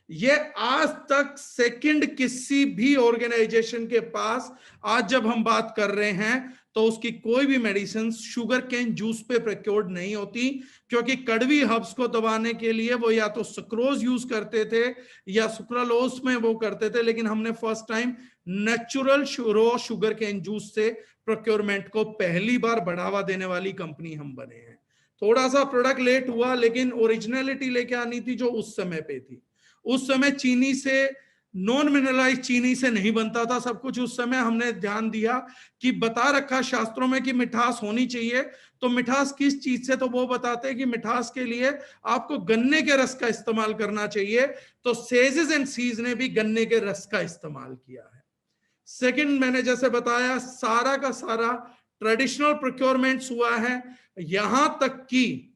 ये आज तक सेकंड किसी भी ऑर्गेनाइजेशन के पास, आज जब हम बात कर रहे हैं तो उसकी कोई भी मेडिसिन शुगर केन जूस पे प्रोक्योर्ड नहीं होती, क्योंकि कड़वी हर्ब्स को दबाने के लिए वो या तो सुक्रोज यूज करते थे या सुक्रालोस में वो करते थे। लेकिन हमने first time natural raw sugarcane juice से प्रोक्योरमेंट को पहली बार बढ़ावा देने वाली कंपनी हम बने हैं। थोड़ा सा प्रोडक्ट लेट हुआ, लेकिन ओरिजिनलिटी लेके आनी थी जो उस समय पे थी। उस समय चीनी से, नॉन मिनरलाइज चीनी से नहीं बनता था सब कुछ। उस समय हमने ध्यान दिया कि बता रखा शास्त्रों में कि मिठास होनी चाहिए, तो मिठास किस चीज से, तो वो बताते हैं कि मिठास के लिए आपको गन्ने के रस का इस्तेमाल करना चाहिए। तो सेजेस एंड सीज ने भी गन्ने के रस का इस्तेमाल किया है। सेकंड, मैंने जैसे बताया सारा का सारा ट्रेडिशनल प्रोक्योरमेंट्स हुआ है। यहां तक कि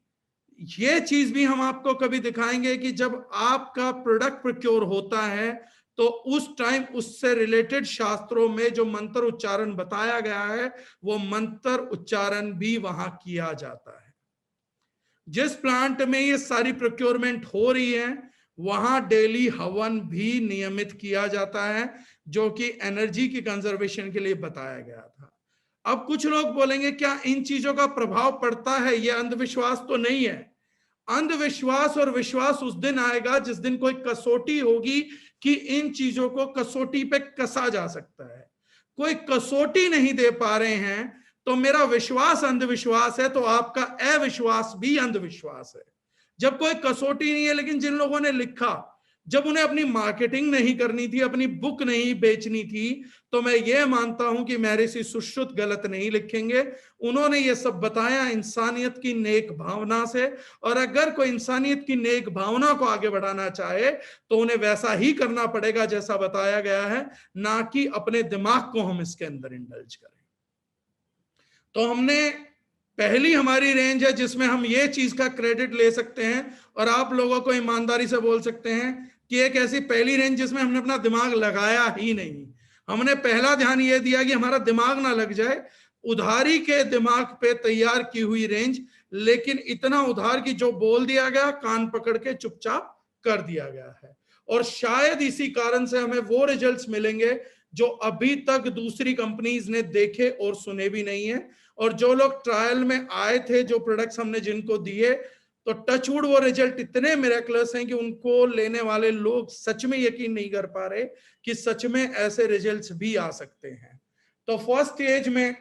ये चीज भी हम आपको कभी दिखाएंगे कि जब आपका प्रोडक्ट प्रोक्योर होता है तो उस टाइम उससे रिलेटेड शास्त्रों में जो मंत्र उच्चारण बताया गया है वो मंत्र उच्चारण भी वहां किया जाता है। जिस प्लांट में ये सारी प्रोक्योरमेंट हो रही है वहां डेली हवन भी नियमित किया जाता है, जो कि एनर्जी की कंजर्वेशन के लिए बताया गया था। अब कुछ लोग बोलेंगे क्या इन चीजों का प्रभाव पड़ता है? ये अंधविश्वास तो नहीं है। अंधविश्वास और विश्वास उस दिन आएगा जिस दिन कोई कसौटी होगी कि इन चीजों को कसौटी पे कसा जा सकता है। कोई कसौटी नहीं दे पा रहे हैं तो मेरा विश्वास अंधविश्वास है, तो आपका अविश्वास भी अंधविश्वास है। जब कोई कसौटी नहीं है, लेकिन जिन लोगों ने लिखा, जब उन्हें अपनी मार्केटिंग नहीं करनी थी, अपनी बुक नहीं बेचनी थी, तो मैं ये मानता हूं कि महर्षि सुश्रुत गलत नहीं लिखेंगे। उन्होंने ये सब बताया इंसानियत की नेक भावना से, और अगर कोई इंसानियत की नेक भावना को आगे बढ़ाना चाहे तो उन्हें वैसा ही करना पड़ेगा जैसा बताया गया है, ना कि अपने दिमाग को हम इसके अंदर इंडल्ज करें। तो हमने पहली हमारी रेंज है जिसमें हम ये चीज का क्रेडिट ले सकते हैं और आप लोगों को ईमानदारी से बोल सकते हैं कि एक ऐसी पहली रेंज जिसमें हमने अपना दिमाग लगाया ही नहीं। हमने पहला ध्यान ये दिया कि हमारा दिमाग ना लग जाए, उधारी के दिमाग पे तैयार की हुई रेंज, लेकिन इतना उधार कि जो बोल दिया गया कान पकड़ के चुपचाप कर दिया गया है। और शायद इसी कारण से हमें वो रिजल्ट्स मिलेंगे जो अभी तक दूसरी कंपनीज ने देखे और सुने भी नहीं है। और जो लोग ट्रायल में आए थे, जो प्रोडक्ट्स हमने जिनको दिए, तो टचवुड वो रिजल्ट इतने मिरेकलस हैं कि उनको लेने वाले लोग सच में यकीन नहीं कर पा रहे कि सच में ऐसे रिजल्ट्स भी आ सकते हैं। तो फर्स्ट स्टेज में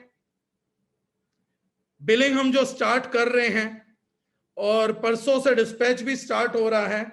बिलिंग हम जो स्टार्ट कर रहे हैं और परसों से डिस्पैच भी स्टार्ट हो रहा है,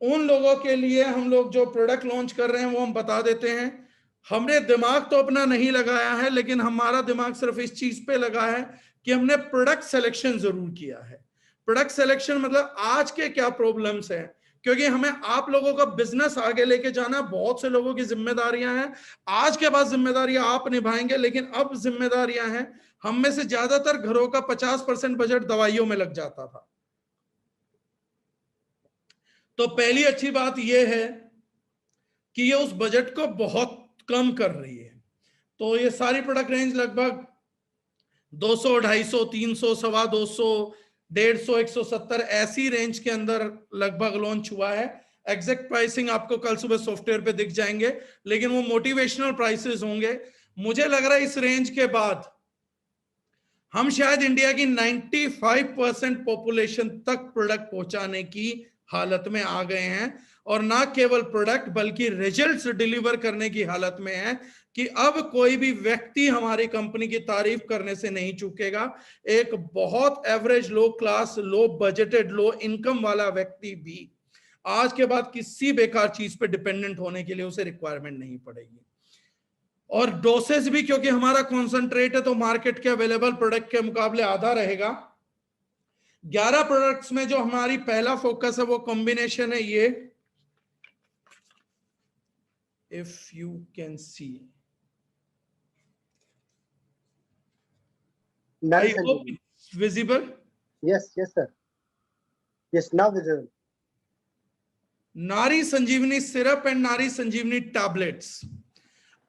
उन लोगों के लिए हम लोग जो प्रोडक्ट लॉन्च कर रहे हैं वो हम बता देते हैं। हमने दिमाग तो अपना नहीं लगाया है, लेकिन हमारा दिमाग सिर्फ इस चीज पे लगा है कि हमने प्रोडक्ट सिलेक्शन जरूर किया है। प्रोडक्ट सिलेक्शन मतलब आज के क्या प्रॉब्लम्स हैं, क्योंकि हमें आप लोगों का बिजनेस आगे लेके जाना, बहुत से लोगों की जिम्मेदारियां हैं। आज के बाद जिम्मेदारियां आप निभाएंगे, लेकिन अब जिम्मेदारियां हैं, हम में से ज्यादातर घरों का 50% बजट दवाइयों में लग जाता था। तो पहली अच्छी बात यह है कि ये उस बजट को बहुत कम कर रही है। तो ये सारी प्रोडक्ट रेंज लगभग 200, 250, 300, 250, 150, 170 ऐसी रेंज के अंदर लगभग लॉन्च हुआ है। एग्जैक्ट प्राइसिंग आपको कल सुबह सॉफ्टवेयर पे दिख जाएंगे, लेकिन वो मोटिवेशनल प्राइसेस होंगे। मुझे लग रहा है इस रेंज के बाद हम शायद इंडिया की 95% पॉपुलेशन तक प्रोडक्ट पहुंचाने की हालत में आ गए हैं, और ना केवल प्रोडक्ट बल्कि रिजल्ट्स डिलीवर करने की हालत में है कि अब कोई भी व्यक्ति हमारी कंपनी की तारीफ करने से नहीं चूकेगा। एक बहुत एवरेज, लो क्लास, लो बजटेड, लो इनकम वाला व्यक्ति भी आज के बाद किसी बेकार चीज पे डिपेंडेंट होने के लिए उसे रिक्वायरमेंट नहीं पड़ेगी। और डोसेज भी, क्योंकि हमारा कॉन्सेंट्रेट है, तो मार्केट के अवेलेबल प्रोडक्ट के मुकाबले आधा रहेगा। 11 प्रोडक्ट्स में जो हमारी पहला फोकस है वो कॉम्बिनेशन है ये, if you can see, I hope it's visible. Yes sir, yes now visible. नारी संजीवनी सिरप एंड नारी संजीवनी टैबलेट्स।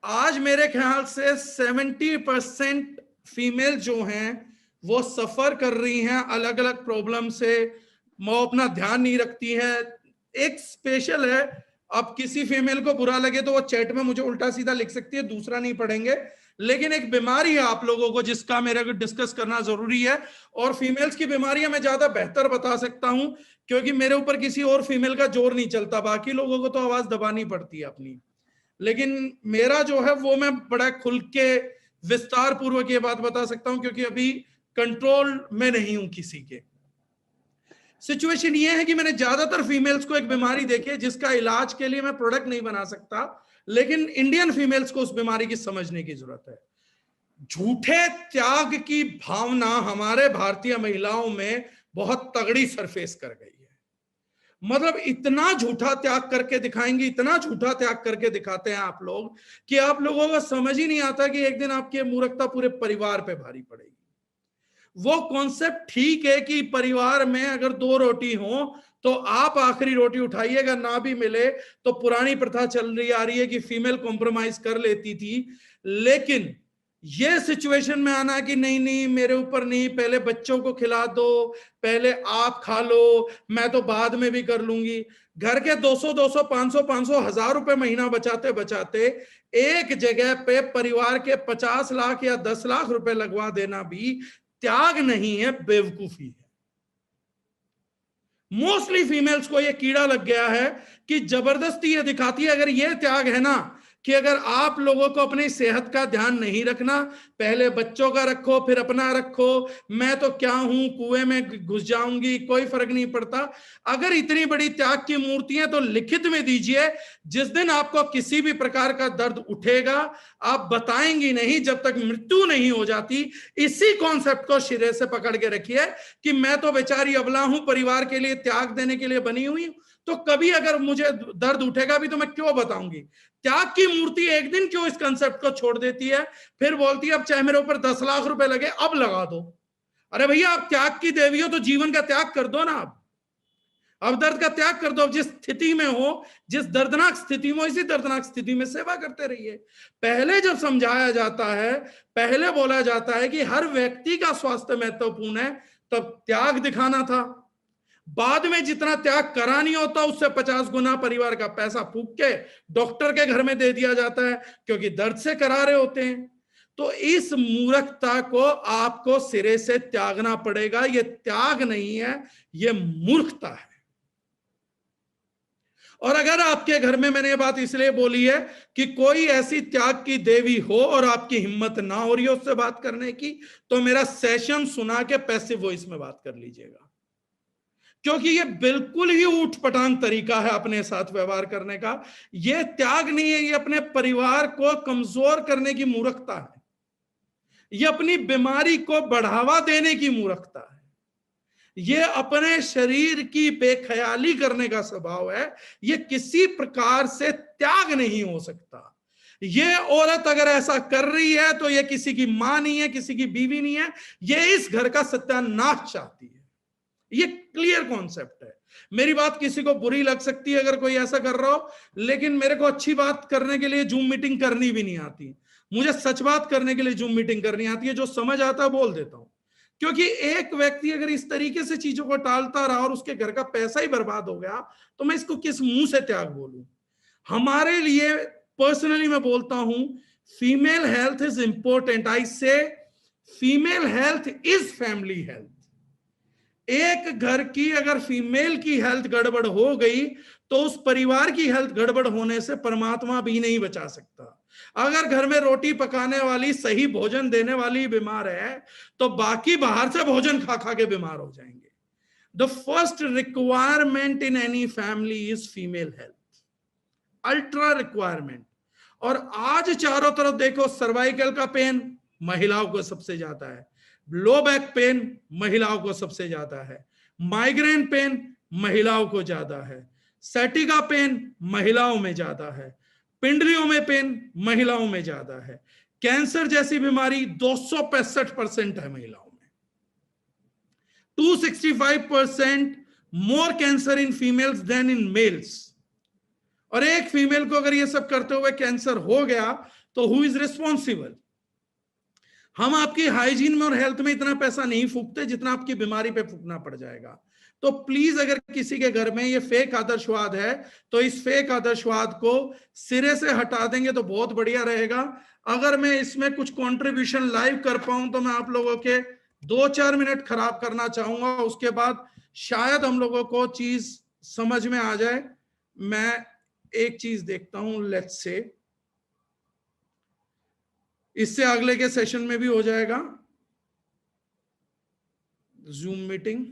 आज मेरे ख्याल से 70% फीमेल जो हैं वो सफर कर रही हैं अलग अलग प्रॉब्लम से, वो अपना ध्यान नहीं रखती है। एक स्पेशल है, अब किसी फीमेल को बुरा लगे तो वो चैट में मुझे उल्टा सीधा लिख सकती है, दूसरा नहीं पढ़ेंगे, लेकिन एक बीमारी है आप लोगों को जिसका मेरे को डिस्कस करना जरूरी है। और फीमेल्स की बीमारियां मैं ज्यादा बेहतर बता सकता हूं, क्योंकि मेरे ऊपर किसी और फीमेल का जोर नहीं चलता, बाकी लोगों को तो आवाज दबानी पड़ती है अपनी, लेकिन मेरा जो है वो मैं बड़ा खुल के विस्तार पूर्वक ये बात बता सकता हूं, क्योंकि अभी कंट्रोल में नहीं हूं किसी के। सिचुएशन ये है कि मैंने ज्यादातर फीमेल्स को एक बीमारी देखी है जिसका इलाज के लिए मैं प्रोडक्ट नहीं बना सकता, लेकिन इंडियन फीमेल्स को उस बीमारी की समझने की जरूरत है। झूठे त्याग की भावना हमारे भारतीय महिलाओं में बहुत तगड़ी सरफेस कर गई है। मतलब इतना झूठा त्याग करके दिखाएंगे, इतना झूठा त्याग करके दिखाते हैं आप लोग कि आप लोगों को समझ ही नहीं आता कि एक दिन आपकी मूर्खता पूरे परिवार पे भारी पड़ेगी। वो कॉन्सेप्ट ठीक है कि परिवार में अगर 2 रोटी हो तो आप आखिरी रोटी उठाइएगा, ना भी मिले तो पुरानी प्रथा चल रही आ रही है कि फीमेल कॉम्प्रोमाइज कर लेती थी, लेकिन ये सिचुएशन में आना कि नहीं नहीं मेरे ऊपर नहीं, पहले बच्चों को खिला दो, पहले आप खा लो, मैं तो बाद में भी कर लूंगी। घर के 200, 500, 1000 रुपए महीना बचाते बचाते एक जगह पे परिवार के 50 लाख या 10 लाख रुपए लगवा देना भी त्याग नहीं है, बेवकूफी है। मोस्टली फीमेल्स को यह कीड़ा लग गया है कि जबरदस्ती ये दिखाती है, अगर ये त्याग है ना कि अगर आप लोगों को अपनी सेहत का ध्यान नहीं रखना, पहले बच्चों का रखो फिर अपना रखो, मैं तो क्या हूं, कुएं में घुस जाऊंगी, कोई फर्क नहीं पड़ता। अगर इतनी बड़ी त्याग की मूर्ति है तो लिखित में दीजिए, जिस दिन आपको किसी भी प्रकार का दर्द उठेगा आप बताएंगी नहीं जब तक मृत्यु नहीं हो जाती। इसी कॉन्सेप्ट को सिरे से पकड़ के रखिए कि मैं तो बेचारी अबला हूं, परिवार के लिए त्याग देने के लिए बनी हुई हूं, तो कभी अगर मुझे दर्द उठेगा भी तो मैं क्यों बताऊंगी। त्याग की मूर्ति एक दिन क्यों इस कंसेप्ट को छोड़ देती है, फिर बोलती है अब चाहे मेरे ऊपर 10 लाख रुपए लगे अब लगा दो। अरे भैया आप त्याग की देवी हो तो जीवन का त्याग कर दो ना। अब दर्द का त्याग कर दो। अब जिस स्थिति में हो, जिस दर्दनाक स्थिति में, इसी दर्दनाक स्थिति में सेवा करते रहिए। पहले जब समझाया जाता है, पहले बोला जाता है कि हर व्यक्ति का स्वास्थ्य महत्वपूर्ण है, तब त्याग दिखाना था। बाद में जितना त्याग करा नहीं होता उससे 50 गुना परिवार का पैसा फूंक के डॉक्टर के घर में दे दिया जाता है, क्योंकि दर्द से करा रहे होते हैं। तो इस मूर्खता को आपको सिरे से त्यागना पड़ेगा। यह त्याग नहीं है, यह मूर्खता है। और अगर आपके घर में, मैंने ये बात इसलिए बोली है कि कोई ऐसी त्याग की देवी हो और आपकी हिम्मत ना हो रही है उससे बात करने की, तो मेरा सेशन सुना के पैसिव वॉइस में बात कर लीजिएगा, क्योंकि ये बिल्कुल ही ऊटपटांग तरीका है अपने साथ व्यवहार करने का। ये त्याग नहीं है, ये अपने परिवार को कमजोर करने की मूर्खता है, ये अपनी बीमारी को बढ़ावा देने की मूर्खता है, ये अपने शरीर की बेख्याली करने का स्वभाव है, ये किसी प्रकार से त्याग नहीं हो सकता। ये औरत अगर ऐसा कर रही है तो ये किसी की मां नहीं है, किसी की बीवी नहीं है, ये इस घर का सत्यानाश चाहती है। ये क्लियर कॉन्सेप्ट है। मेरी बात किसी को बुरी लग सकती है अगर कोई ऐसा कर रहा हो, लेकिन मेरे को अच्छी बात करने के लिए जूम मीटिंग करनी भी नहीं आती। मुझे सच बात करने के लिए जूम मीटिंग करनी आती है, जो समझ आता है बोल देता हूं। क्योंकि एक व्यक्ति अगर इस तरीके से चीजों को टालता रहा और उसके घर का पैसा ही बर्बाद हो गया, तो मैं इसको किस मुंह से त्याग बोलूं। हमारे लिए पर्सनली मैं बोलता हूं, फीमेल हेल्थ इज इंपॉर्टेंट। आई से female health is family health. एक घर की अगर फीमेल की हेल्थ गड़बड़ हो गई तो उस परिवार की हेल्थ गड़बड़ होने से परमात्मा भी नहीं बचा सकता। अगर घर में रोटी पकाने वाली, सही भोजन देने वाली बीमार है, तो बाकी बाहर से भोजन खा खा के बीमार हो जाएंगे। The first requirement in any family is female health, ultra requirement. और आज चारों तरफ देखो, सर्वाइकल का पेन महिलाओं को सबसे ज्यादा है, लो बैक पेन महिलाओं को सबसे ज्यादा है, माइग्रेन पेन महिलाओं को ज्यादा है, सैटिका पेन महिलाओं में ज्यादा है, पिंडलियों में पेन महिलाओं में ज्यादा है, कैंसर जैसी बीमारी 265% है महिलाओं में, 265% more cancer in females than in males. और एक फीमेल को अगर ये सब करते हुए कैंसर हो गया तो हु इज रिस्पॉन्सिबल? हम आपकी हाइजीन में और हेल्थ में इतना पैसा नहीं फूकते जितना आपकी बीमारी पे फूकना पड़ जाएगा। तो प्लीज अगर किसी के घर में ये फेक आदर्शवाद है तो इस फेक आदर्शवाद को सिरे से हटा देंगे तो बहुत बढ़िया रहेगा। अगर मैं इसमें कुछ कंट्रीब्यूशन लाइव कर पाऊं तो मैं आप लोगों के 2-4 मिनट खराब करना चाहूंगा, उसके बाद शायद हम लोगों को चीज समझ में आ जाए। मैं एक चीज देखता हूं, लेट्स से इससे अगले के सेशन में भी हो जाएगा। जूम मीटिंग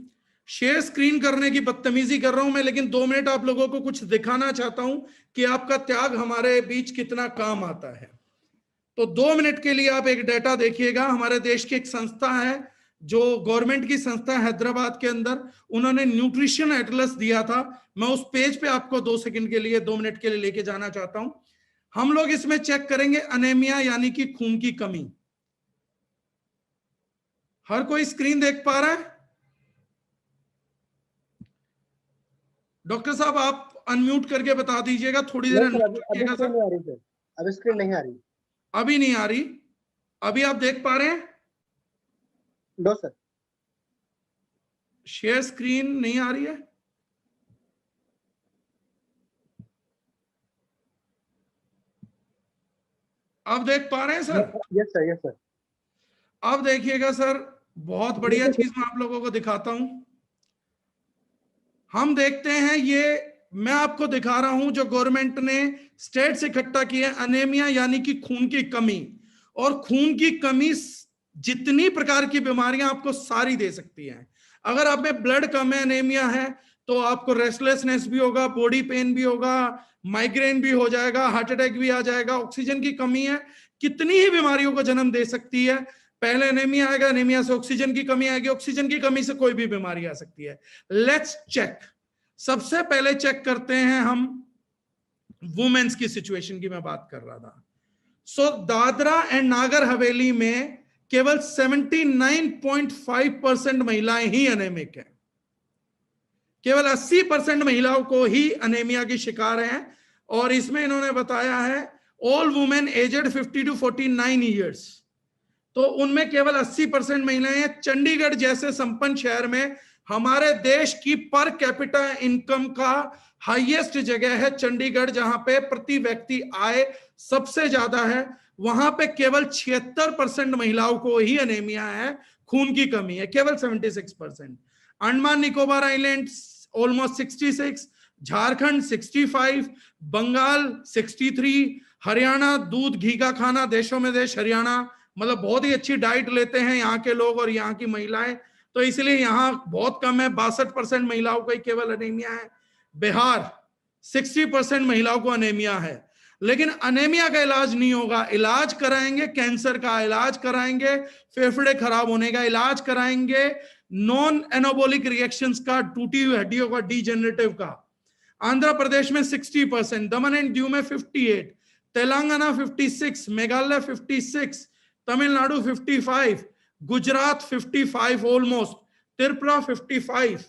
शेयर स्क्रीन करने की बदतमीजी कर रहा हूं मैं, लेकिन 2 मिनट आप लोगों को कुछ दिखाना चाहता हूं कि आपका त्याग हमारे बीच कितना काम आता है। तो 2 मिनट के लिए आप एक डाटा देखिएगा। हमारे देश की एक संस्था है, जो गवर्नमेंट की संस्था है हैदराबाद के अंदर, उन्होंने न्यूट्रिशन एटलस दिया था। मैं उस पेज पे आपको 2 सेकंड के लिए, 2 मिनट के लिए लेके जाना चाहता हूं। हम लोग इसमें चेक करेंगे अनेमिया यानी कि खून की कमी। हर कोई स्क्रीन देख पा रहा है? डॉक्टर साहब आप अनम्यूट करके बता दीजिएगा, थोड़ी देर अनम्यूट रखिएगा सर। अभी स्क्रीन नहीं आ रही। अभी नहीं आ रही? अभी आप देख पा रहे हैं? No sir. शेयर स्क्रीन नहीं आ रही है? आप देख पा रहे हैं sir? Yes sir, yes sir. अब देखिएगा सर, बहुत बढ़िया चीज मैं आप लोगों को दिखाता हूं। हम देखते हैं, ये मैं आपको दिखा रहा हूं जो गवर्नमेंट ने स्टेट से इकट्ठा किया, अनेमिया यानी कि खून की कमी। और खून की कमी जितनी प्रकार की बीमारियां आपको सारी दे सकती हैं। अगर आप में ब्लड कम है, अनेमिया है, तो आपको रेस्टलेसनेस भी होगा, बॉडी पेन भी होगा, माइग्रेन भी हो जाएगा, हार्ट अटैक भी आ जाएगा। ऑक्सीजन की कमी है, कितनी ही बीमारियों को जन्म दे सकती है। पहले एनीमिया आएगा, एनीमिया से ऑक्सीजन की कमी आएगी, ऑक्सीजन की कमी से कोई भी बीमारी आ सकती है। Let's check. सबसे पहले चेक करते हैं हम वुमेन्स की सिचुएशन की मैं बात कर रहा था। सो दादरा एंड नागर हवेली में केवल 79.5% महिलाएं ही अनेमिक हैं। केवल 80% महिलाओं को ही अनेमिया की शिकार हैं। और इसमें इन्होंने बताया है all women aged 50 to 49 years, तो उनमें केवल 80% महिलाएं हैं। चंडीगढ़ जैसे संपन्न शहर में हमारे देश की पर कैपिटा इनकम का हाईएस्ट जगह है चंडीगढ़, जहां पे प्रति व्यक्ति आय सबसे ज्यादा है। वहां पे केवल 76% महिलाओं को ही अनेमिया है, खून की कमी है, केवल 76%। अंडमान निकोबार आइलैंड ऑलमोस्ट 66, झारखंड 65, बंगाल 63, हरियाणा दूध घी का खाना, देशों में देश हरियाणा, मतलब बहुत ही अच्छी डाइट लेते हैं यहाँ के लोग और यहाँ की महिलाएं, तो इसलिए यहाँ बहुत कम है, 62% महिलाओं को ही केवल अनेमिया है। बिहार 60% महिलाओं को अनेमिया है। लेकिन अनेमिया का इलाज नहीं होगा। इलाज कराएंगे कैंसर का, इलाज कराएंगे फेफड़े खराब होने का, इलाज कराएंगे नॉन एनाबोलिक रिएक्शंस का, टूटी हुई हड्डियों का, डीजेनरेटिव का। आंध्र प्रदेश में 60%, दमन एंड दीव में 58, तेलंगाना 56, मेघालय 56, तमिलनाडु 55, गुजरात 55 ऑलमोस्ट, त्रिपुरा 55,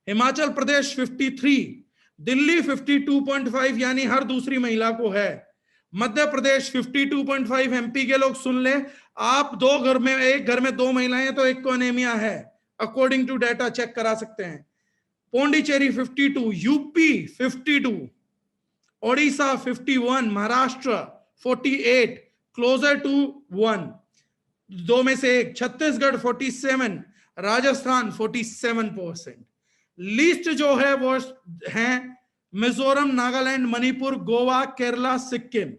हिमाचल प्रदेश 53, दिल्ली 52.5 यानी हर दूसरी महिला को है, मध्य प्रदेश 52.5। एमपी के लोग सुन ले, आप दो घर में, एक घर में दो महिलाएं हैं तो एक को अनेमिया है, अकॉर्डिंग टू डाटा चेक करा सकते हैं। Pondicherry 52, UP 52, Odisha 51, Maharashtra 48, closer to 1, दो में से एक, छत्तीसगढ़ 47, राजस्थान 47%। लिस्ट जो है वो है मिजोरम, नागालैंड, मणिपुर, गोवा, केरला, सिक्किम।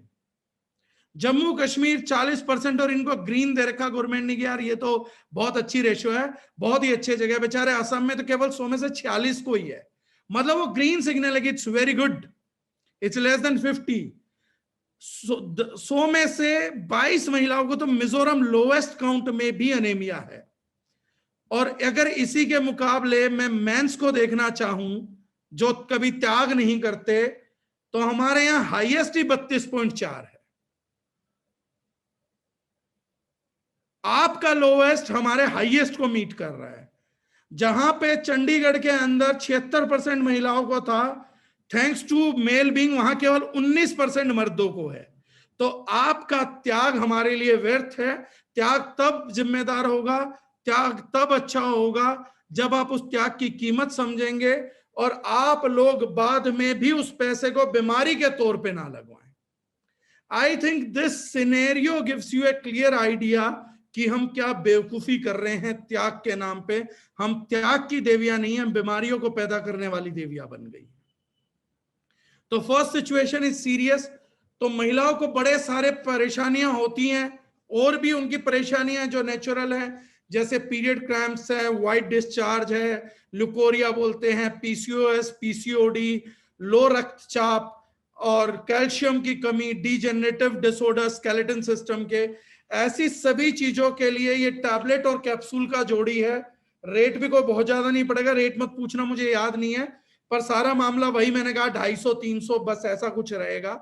जम्मू कश्मीर 40%, और इनको ग्रीन दे रखा गवर्नमेंट ने कि यार ये तो बहुत अच्छी रेशियो है, बहुत ही अच्छी जगह। बेचारे असम में तो केवल 100 में से 46 को ही है, मतलब वो ग्रीन सिग्नल है कि it's very good, it's less than 50। 100 में से 22 महिलाओं को तो मिजोरम लोएस्ट काउंट में भी अनेमिया है। और अगर इसी के मुकाबले मैं मेंस को देखना चाहूं जो कभी त्याग नहीं करते, तो हमारे यहां हाईएस्ट ही 32.4 है। आपका लोएस्ट हमारे हाईएस्ट को मीट कर रहा है। जहां पे चंडीगढ़ के अंदर 76% महिलाओं को था, थैंक्स टू मेल बीइंग, वहां केवल 19% मर्दों को है। तो आपका त्याग हमारे लिए व्यर्थ है। त्याग तब जिम्मेदार होगा, त्याग तब अच्छा होगा जब आप उस त्याग की कीमत समझेंगे और आप लोग बाद में भी उस पैसे को बीमारी के तौर पे ना लगवाएं। I think this scenario gives U A clear idea कि हम क्या बेवकूफी कर रहे हैं त्याग के नाम पे। हम त्याग की देवियां नहीं, हम बीमारियों को पैदा करने वाली देवियां बन गई। तो फर्स्ट सिचुएशन इज सीरियस। तो महिलाओं को बड़े सारे परेशानियां होती हैं, और भी उनकी परेशानियां जो नेचुरल है, जैसे पीरियड क्रैम्प्स है, वाइट डिस्चार्ज है, ल्यूकोरिया बोलते हैं, पीसीओएस, पीसीओडी, लो रक्तचाप और कैल्शियम की कमी, डीजेनरेटिव डिसऑर्डर स्केलेटन सिस्टम के, ऐसी सभी चीजों के लिए ये टैबलेट और कैप्सूल का जोड़ी है। रेट भी कोई बहुत ज्यादा नहीं पड़ेगा, रेट मत पूछना, मुझे याद नहीं है, पर सारा मामला वही मैंने कहा 250-300 बस ऐसा कुछ रहेगा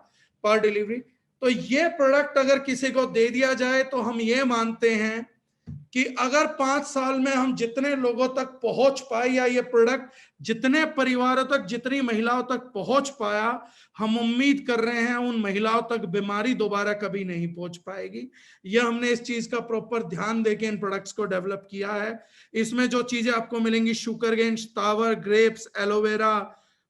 पर डिलीवरी। तो ये प्रोडक्ट अगर किसी को दे दिया जाए तो हम ये मानते हैं कि अगर 5 साल में हम जितने लोगों तक पहुंच पाए, या ये प्रोडक्ट जितने परिवारों तक, जितनी महिलाओं तक पहुंच पाया, हम उम्मीद कर रहे हैं उन महिलाओं तक बीमारी दोबारा कभी नहीं पहुंच पाएगी। यह हमने इस चीज का प्रॉपर ध्यान देके इन प्रोडक्ट्स को डेवलप किया है। इसमें जो चीजें आपको मिलेंगी, sugarcane, tower, grapes, aloe vera,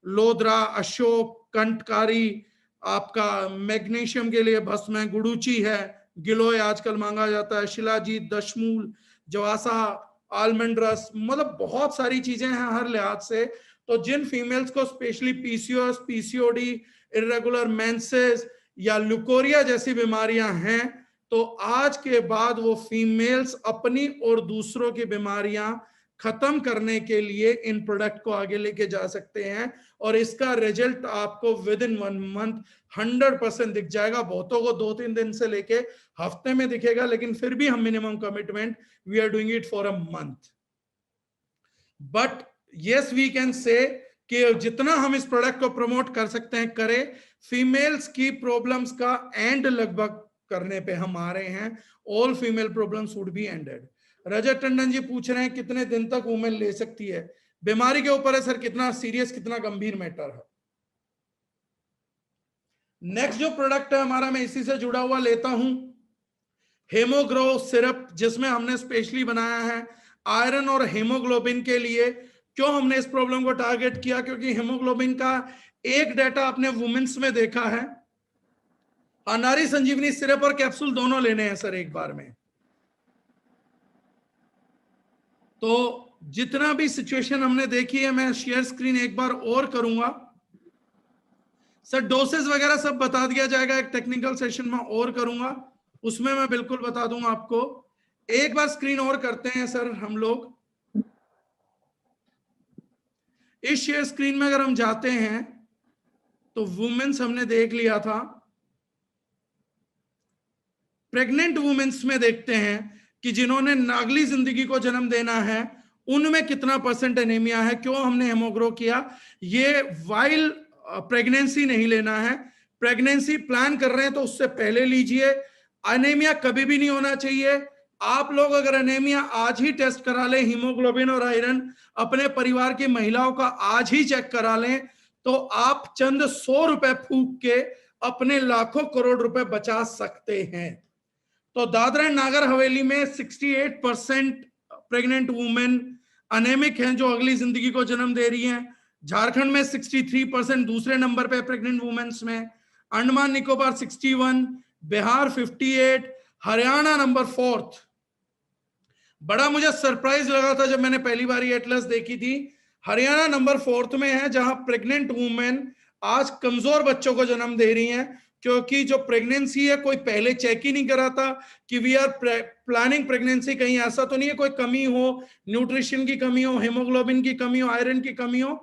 लोदरा, Ashok, कंटकारी, आपका मैग्नीशियम के लिए भस्म है, गुड़ूची है, गिलोय आजकल मांगा जाता है, शिलाजीत, दशमूल, जवासा, आलमंड रस, मतलब बहुत सारी चीजें हैं हर लिहाज से। तो जिन फीमेल्स को specially PCOS, PCOD, irregular menses या ल्यूकोरिया जैसी बीमारियां हैं, तो आज के बाद वो फीमेल्स अपनी और दूसरों की बीमारियां खत्म करने के लिए इन प्रोडक्ट को आगे लेके जा सकते हैं, और इसका रिजल्ट आपको विद इन 1 मंथ 100% दिख जाएगा। बहुतों को 2-3 दिन से लेके हफ्ते में दिखेगा, लेकिन फिर भी हम minimum commitment, we are doing it for a month. But yes we can say कि जितना हम इस प्रोडक्ट को प्रमोट कर सकते हैं करें। फीमेल्स की प्रॉब्लम्स का एंड लगभग करने पे हम आ रहे हैं। All female problems would be ended. Rajat Tandon ji पूछ रहे हैं कितने दिन तक वुमेन ले सकती है। बीमारी के ऊपर है सर, कितना सीरियस, कितना गंभीर मैटर है। नेक्स्ट जो प्रोडक्ट है हमारा, मैं इसी से जुड़ा हुआ लेता हूं, हेमोग्रो सिरप, जिसमें हमने स्पेशली बनाया है आयरन और हेमोग्लोबिन के लिए। क्यों हमने इस प्रॉब्लम को टारगेट किया? क्योंकि हेमोग्लोबिन का एक डाटा आपने वुमेन्स में देखा है। नारी संजीवनी सिरप और कैप्सूल दोनों लेने हैं सर एक बार में। तो जितना भी सिचुएशन हमने देखी है, मैं शेयर स्क्रीन एक बार और करूंगा सर। डोसेस वगैरह सब बता दिया जाएगा, एक टेक्निकल सेशन में और करूंगा, उसमें मैं बिल्कुल बता दूंगा आपको। एक बार स्क्रीन और करते हैं सर हम लोग। इस शेयर स्क्रीन में अगर हम जाते हैं तो वुमेन्स हमने देख लिया था। प्रेग्नेंट वुमेन्स में देखते हैं कि जिन्होंने अगली जिंदगी को जन्म देना है उनमें कितना % एनीमिया है। क्यों हमने हेमोग्रो किया? ये वाइल प्रेगनेंसी नहीं लेना है, प्रेगनेंसी प्लान कर रहे हैं तो उससे पहले लीजिए। एनीमिया कभी भी नहीं होना चाहिए। आप लोग अगर एनीमिया आज ही टेस्ट करा लें, हीमोग्लोबिन और आयरन अपने परिवार की महिलाओं का आज ही चेक करा लें, तो आप चंद 100 रुपए फूंक के अपने लाखों करोड़ रुपए बचा सकते हैं। तो दादरा एंड नागर हवेली में 68% प्रेग्नेंट वुमेन अनेमिक हैं जो अगली जिंदगी को जन्म दे रही हैं। झारखंड में 63% दूसरे नंबर पे प्रेग्नेंट वुमेन्स में, अंडमान निकोबार 61, बिहार 58, हरियाणा नंबर 4th। बड़ा मुझे सरप्राइज लगा था जब मैंने पहली बार ये एटलस देखी थी। हरियाणा नंबर 4th में है जहां प्रेग्नेंट वुमेन आज कमजोर बच्चों को जन्म दे रही हैं, क्योंकि जो प्रेगनेंसी है कोई पहले चेक ही नहीं कराता कि वी आर प्लानिंग प्रेगनेंसी, कहीं ऐसा तो नहीं है कोई कमी हो, न्यूट्रिशन की कमी हो, हीमोग्लोबिन की कमी हो, आयरन की कमी हो।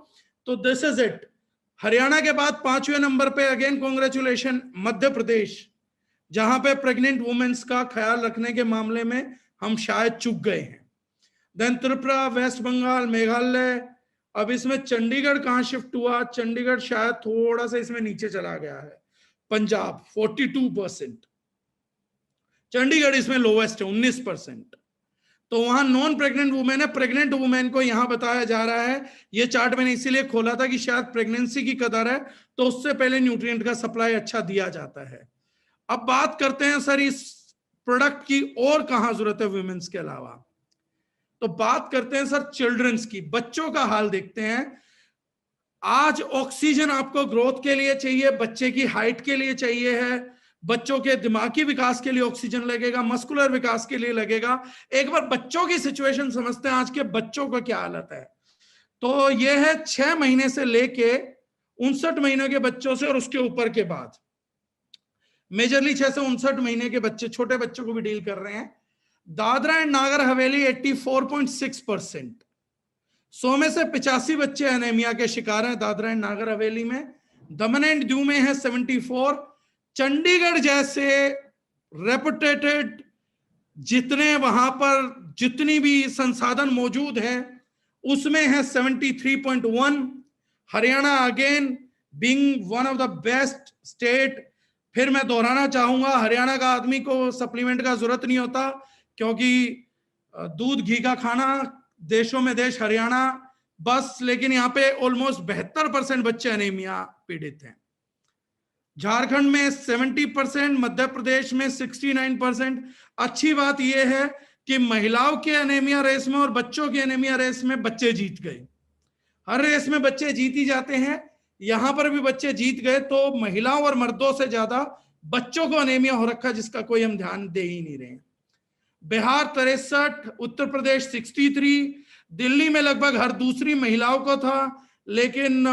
तो दिस इज इट। हरियाणा के बाद 5वें नंबर पे अगेन कांग्रेचुलेशन मध्य प्रदेश, जहां पे प्रेग्नेंट वुमेन्स का ख्याल रखने के मामले में हम शायद चूक गए हैं। Then Tripura, West Bengal, Meghalaya. अब इसमें चंडीगढ़ कहां शिफ्ट हुआ? चंडीगढ़ शायद थोड़ा सा इसमें नीचे चला गया है। पंजाब 42%, चंडीगढ़ इसमें लोवेस्ट है 19%। तो वहां नॉन प्रेग्नेंट वुमेन है। प्रेग्नेंट वुमेन को यहां बताया जा रहा है, ये चार्ट मैंने इसीलिए खोला था कि शायद प्रेगनेंसी की कदर है तो उससे पहले न्यूट्रिएंट का सप्लाई अच्छा दिया जाता है। अब बात करते हैं सर इस प्रोडक्ट की और कहां जरूरत है वुमेन्स के अलावा। तो बात करते हैं सर चिल्ड्रंस की, बच्चों का हाल देखते हैं। आज ऑक्सीजन आपको ग्रोथ के लिए चाहिए, बच्चे की हाइट के लिए चाहिए है, बच्चों के दिमागी विकास के लिए ऑक्सीजन लगेगा, मस्कुलर विकास के लिए लगेगा। एक बार बच्चों की सिचुएशन समझते हैं, आज के बच्चों का क्या हालत है। तो ये है 6 महीने से लेके 59 महीनों के बच्चों से और उसके ऊपर के बाद, मेजरली 6 से 59 महीने के बच्चे, छोटे बच्चों को भी डील कर रहे हैं। दादरा एंड नागर हवेली 84.6%, 100 में से 85 बच्चे एनीमिया के शिकार हैं दादरा एंड नागर हवेली में। दमन एंड दीव में है 74। चंडीगढ़ जैसे रेपुटेटेड, जितने वहां पर जितनी भी संसाधन मौजूद हैं उसमें है 73.1। Haryana again being one of the best state. फिर मैं दोहराना चाहूंगा, हरियाणा का आदमी को सप्लीमेंट का जरूरत नहीं होता, क्योंकि दूध घी का खाना देशों में देश हरियाणा बस। लेकिन यहाँ पे ऑलमोस्ट 72% बच्चे एनीमिया पीड़ित हैं। झारखंड में 70%, मध्य प्रदेश में 69%। अच्छी बात यह है कि महिलाओं के एनीमिया रेस में और बच्चों के एनीमिया रेस में बच्चे जीत गए। हर रेस में बच्चे जीत ही जाते हैं, यहां पर भी बच्चे जीत गए। तो महिलाओं और मर्दों से ज्यादा बच्चों को एनीमिया हो रखा, जिसका कोई हम ध्यान दे ही नहीं रहे। बिहार 63, उत्तर प्रदेश 63, दिल्ली में लगभग हर दूसरी महिलाओं को था, लेकिन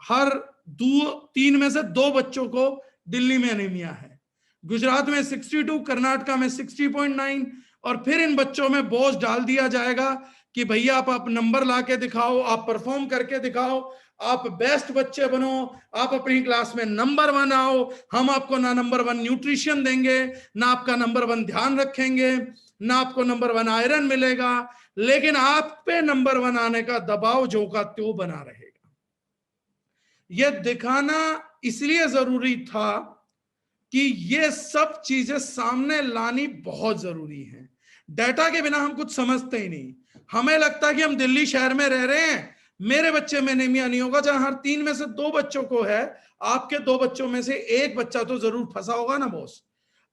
हर 3 में से 2 बच्चों को दिल्ली में एनीमिया है। गुजरात में 62, कर्नाटका में 60.9। और फिर इन बच्चों में बोझ डाल दिया जाएगा कि भैया आप नंबर ला के दिखाओ, आप परफॉर्म करके दिखाओ, आप बेस्ट बच्चे बनो, आप अपनी क्लास में नंबर 1 आओ, हम आपको ना नंबर 1 न्यूट्रिशन देंगे, ना आपका नंबर 1 ध्यान रखेंगे, ना आपको नंबर 1 आयरन मिलेगा, लेकिन आप पे नंबर 1 आने का दबाव जो का त्यों बना रहेगा। यह दिखाना इसलिए जरूरी था कि ये सब चीजें सामने लानी बहुत जरूरी है। डाटा के बिना हम कुछ समझते ही नहीं। हमें लगता है कि हम दिल्ली शहर में रह रहे हैं, मेरे बच्चे में एनीमिया नहीं होगा, जहां हर 3 में से 2 बच्चों को है, आपके 2 बच्चों में से 1 बच्चा तो जरूर फंसा होगा ना बॉस।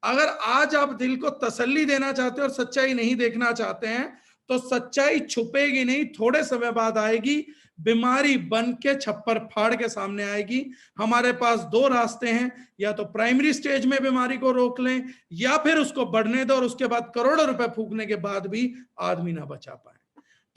अगर आज आप दिल को तसल्ली देना चाहते हैं और सच्चाई नहीं देखना चाहते हैं, तो सच्चाई छुपेगी नहीं, थोड़े समय बाद आएगी, बीमारी बन के छप्पर फाड़ के सामने आएगी। हमारे पास 2 रास्ते हैं, या तो प्राइमरी स्टेज में बीमारी को रोक लें, या फिर उसको बढ़ने दो और उसके बाद करोड़ों रुपए फूकने के बाद भी आदमी ना बचा पाए।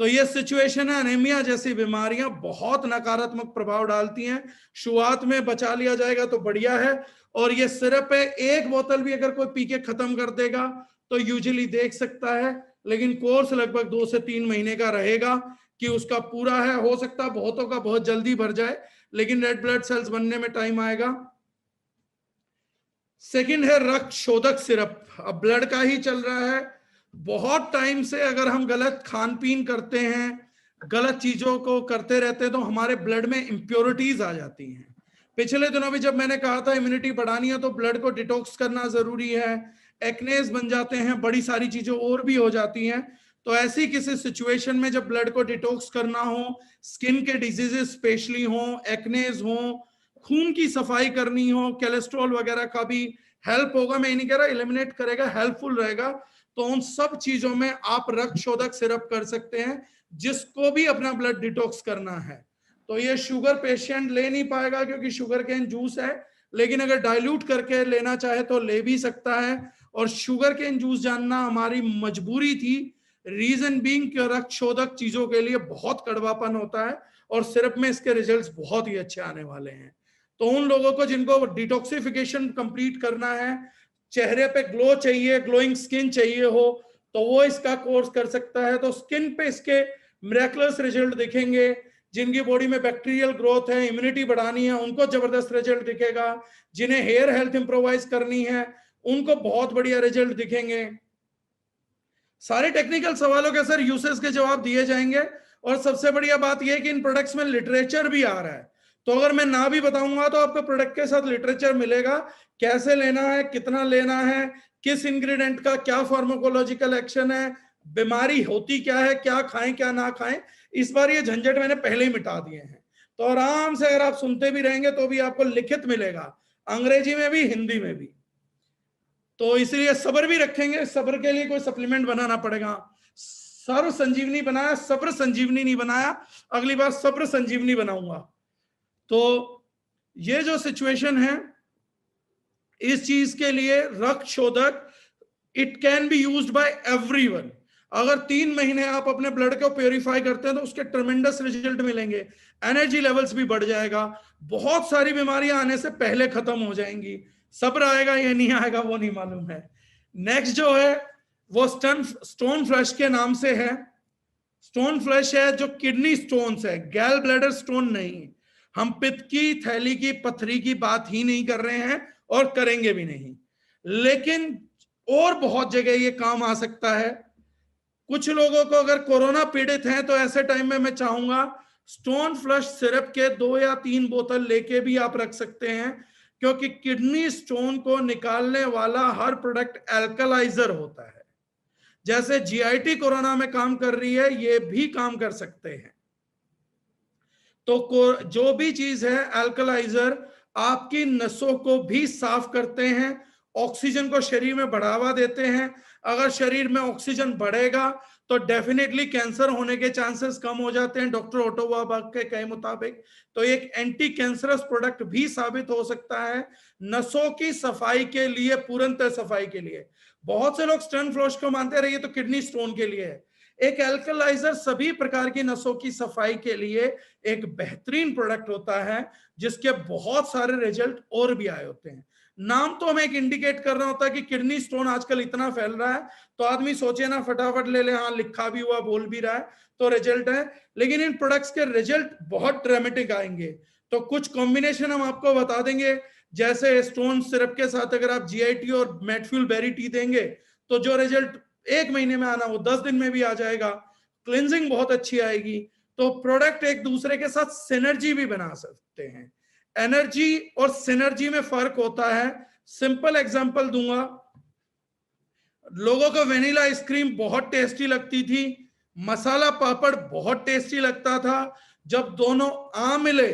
तो ये सिचुएशन है। एनीमिया जैसी बीमारियां बहुत नकारात्मक प्रभाव डालती हैं। शुरुआत में बचा लिया जाएगा तो बढ़िया है। और ये सिर्फ है, 1 बोतल भी अगर कोई पी के खत्म कर देगा तो यूजुअली देख सकता है, लेकिन कोर्स लगभग 2 से 3 महीने का रहेगा। कि उसका पूरा है, हो सकता है बहुतों का बहुत जल्दी भर जाए, लेकिन रेड ब्लड सेल्स बनने में टाइम आएगा। सेकंड है रक्त शोधक सिरप। अब ब्लड का ही चल रहा है, बहुत टाइम से अगर हम गलत खान पीन करते हैं, गलत चीजों को करते रहते हैं, तो हमारे ब्लड में इंप्योरिटीज आ जाती हैं। पिछले दिनों भी जब मैंने कहा था इम्यूनिटी बढ़ानी है तो ब्लड को डिटॉक्स करना जरूरी है, एक्नेस बन जाते हैं, बड़ी सारी चीजें और भी हो जाती हैं। तो ऐसी किसी सिचुएशन में जब ब्लड को डिटॉक्स करना हो, स्किन के डिजीजेस स्पेशली हो, एक्नेस हो, खून की सफाई करनी हो, कोलेस्ट्रॉल वगैरह का भी हेल्प होगा। मैं ये नहीं कह रहा एलिमिनेट करेगा, हेल्पफुल रहेगा। तो उन सब चीजों में आप रक्त शोधक सिरप कर सकते हैं, जिसको भी अपना ब्लड डिटॉक्स करना है। तो ये शुगर पेशेंट ले नहीं पाएगा क्योंकि शुगर केन जूस है, लेकिन अगर डाइल्यूट करके लेना चाहे तो ले भी सकता है। और शुगर केन जूस जानना हमारी मजबूरी थी, रीजन बीइंग कि रक्त शोधक चीजों के लिए बहुत कड़वापन होता है और सिरप में इसके रिजल्ट्स बहुत ही अच्छे आने वाले हैं। तो उन लोगों को जिनको डिटॉक्सिफिकेशन कंप्लीट करना है, चेहरे पे ग्लो चाहिए, ग्लोइंग स्किन चाहिए हो, तो वो इसका कोर्स कर सकता है। तो स्किन पे इसके मिरेकलस रिजल्ट दिखेंगे। जिनकी बॉडी में बैक्टीरियल ग्रोथ है, इम्यूनिटी बढ़ानी है, उनको जबरदस्त रिजल्ट दिखेगा। जिन्हें हेयर हेल्थ इंप्रोवाइज करनी है, उनको बहुत बढ़िया रिजल्ट दिखेंगे। सारे टेक्निकल सवालों के सर यूसेज के जवाब दिए जाएंगे। और सबसे बढ़िया बात यह है कि इन प्रोडक्ट्स में लिटरेचर भी आ रहा है, तो अगर मैं ना भी बताऊंगा तो आपको प्रोडक्ट के साथ लिटरेचर मिलेगा, कैसे लेना है, कितना लेना है, किस इंग्रेडिएंट का क्या फार्माकोलॉजिकल एक्शन है, बीमारी होती क्या है, क्या खाएं क्या ना खाएं। इस बार ये झंझट मैंने पहले ही मिटा दिए हैं, तो आराम से अगर आप सुनते भी रहेंगे तो भी आपको लिखित मिलेगा, अंग्रेजी में भी हिंदी में भी। तो इसलिए सब्र भी रखेंगे, सब्र के लिए कोई सप्लीमेंट बनाना पड़ेगा। सर्व संजीवनी बनाया, सब्र संजीवनी नहीं बनाया, अगली बार सब्र संजीवनी बनाऊंगा। तो ये जो सिचुएशन है, इस चीज के लिए रक्त शोधक it can be used by everyone. अगर 3 महीने आप अपने ब्लड को प्योरीफाई करते हैं तो उसके ट्रमेंडस रिजल्ट मिलेंगे, एनर्जी लेवल्स भी बढ़ जाएगा, बहुत सारी बीमारियां आने से पहले खत्म हो जाएंगी। सब्र आएगा या नहीं आएगा वो नहीं मालूम है। नेक्स्ट जो है वो स्टोन फ्लैश के नाम से है। स्टोन फ्लैश है जो किडनी स्टोन्स है, गैल ब्लैडर स्टोन नहीं। हम पित्त की थैली की पथरी की बात ही नहीं कर रहे हैं और करेंगे भी नहीं, लेकिन और बहुत जगह ये काम आ सकता है। कुछ लोगों को अगर कोरोना पीड़ित हैं तो ऐसे टाइम में मैं चाहूंगा स्टोन फ्लश सिरप के 2 या 3 बोतल लेके भी आप रख सकते हैं, क्योंकि किडनी स्टोन को निकालने वाला हर प्रोडक्ट एल्कलाइजर होता है। जैसे जीआईटी कोरोना में काम कर रही है, ये भी काम कर सकते हैं। तो जो भी चीज है, एल्कलाइजर आपकी नसों को भी साफ करते हैं, ऑक्सीजन को शरीर में बढ़ावा देते हैं। अगर शरीर में ऑक्सीजन बढ़ेगा तो डेफिनेटली कैंसर होने के चांसेस कम हो जाते हैं, डॉक्टर ओटोवा के कहे मुताबिक। तो एक एंटी कैंसरस प्रोडक्ट भी साबित हो सकता है नसों की सफाई के लिए, पूर्णतः सफाई के लिए। बहुत से लोग स्टोन फ्लश को मानते रहिए तो किडनी स्टोन के लिए है। एक एल्कलाइजर सभी प्रकार की नसों की सफाई के लिए एक बेहतरीन प्रोडक्ट होता है, जिसके बहुत सारे रिजल्ट और भी आए होते हैं। नाम तो हमें एक इंडिकेट कर रहा होता है कि किडनी स्टोन आजकल इतना फैल रहा है, तो आदमी सोचे ना फटाफट ले ले, हाँ लिखा भी हुआ, बोल भी रहा है तो रिजल्ट है। लेकिन इन प्रोडक्ट्स के रिजल्ट बहुत ड्रामेटिक आएंगे। तो कुछ कॉम्बिनेशन हम आपको बता देंगे, जैसे स्टोन सिरप के साथ अगर आप जीआईटी और मेटफ्यूल बेरी टी देंगे तो जो रिजल्ट 1 महीने में आना वो 10 दिन में भी आ जाएगा। क्लिनजिंग बहुत अच्छी आएगी। तो प्रोडक्ट एक दूसरे के साथ सिनर्जी भी बना सकते हैं। एनर्जी और सिनर्जी में फर्क होता है। सिंपल एग्जांपल दूंगा, लोगों को वेनिला आइसक्रीम बहुत टेस्टी लगती थी, मसाला पापड़ बहुत टेस्टी लगता था। जब दोनों आ मिले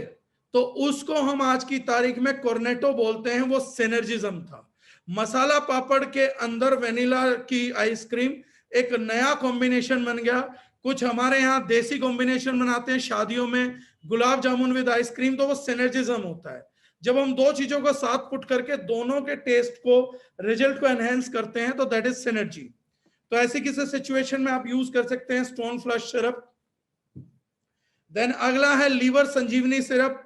तो उसको हम आज की तारीख में कॉर्नेटो बोलते हैं, वो सिनर्जिज्म था। मसाला पापड़ के अंदर वेनिला की आइसक्रीम एक नया कॉम्बिनेशन बन गया। कुछ हमारे यहाँ देसी कॉम्बिनेशन बनाते हैं शादियों में, गुलाब जामुन विद आइसक्रीम, तो वो सिनर्जिज्म होता है। जब हम दो चीजों को साथ पुट करके दोनों के टेस्ट को, रिजल्ट को एनहेंस करते हैं तो दैट इज सिनर्जी। तो ऐसी किसी सिचुएशन में आप यूज कर सकते हैं स्टोन फ्लश सिरप। देन अगला है लीवर संजीवनी सिरप।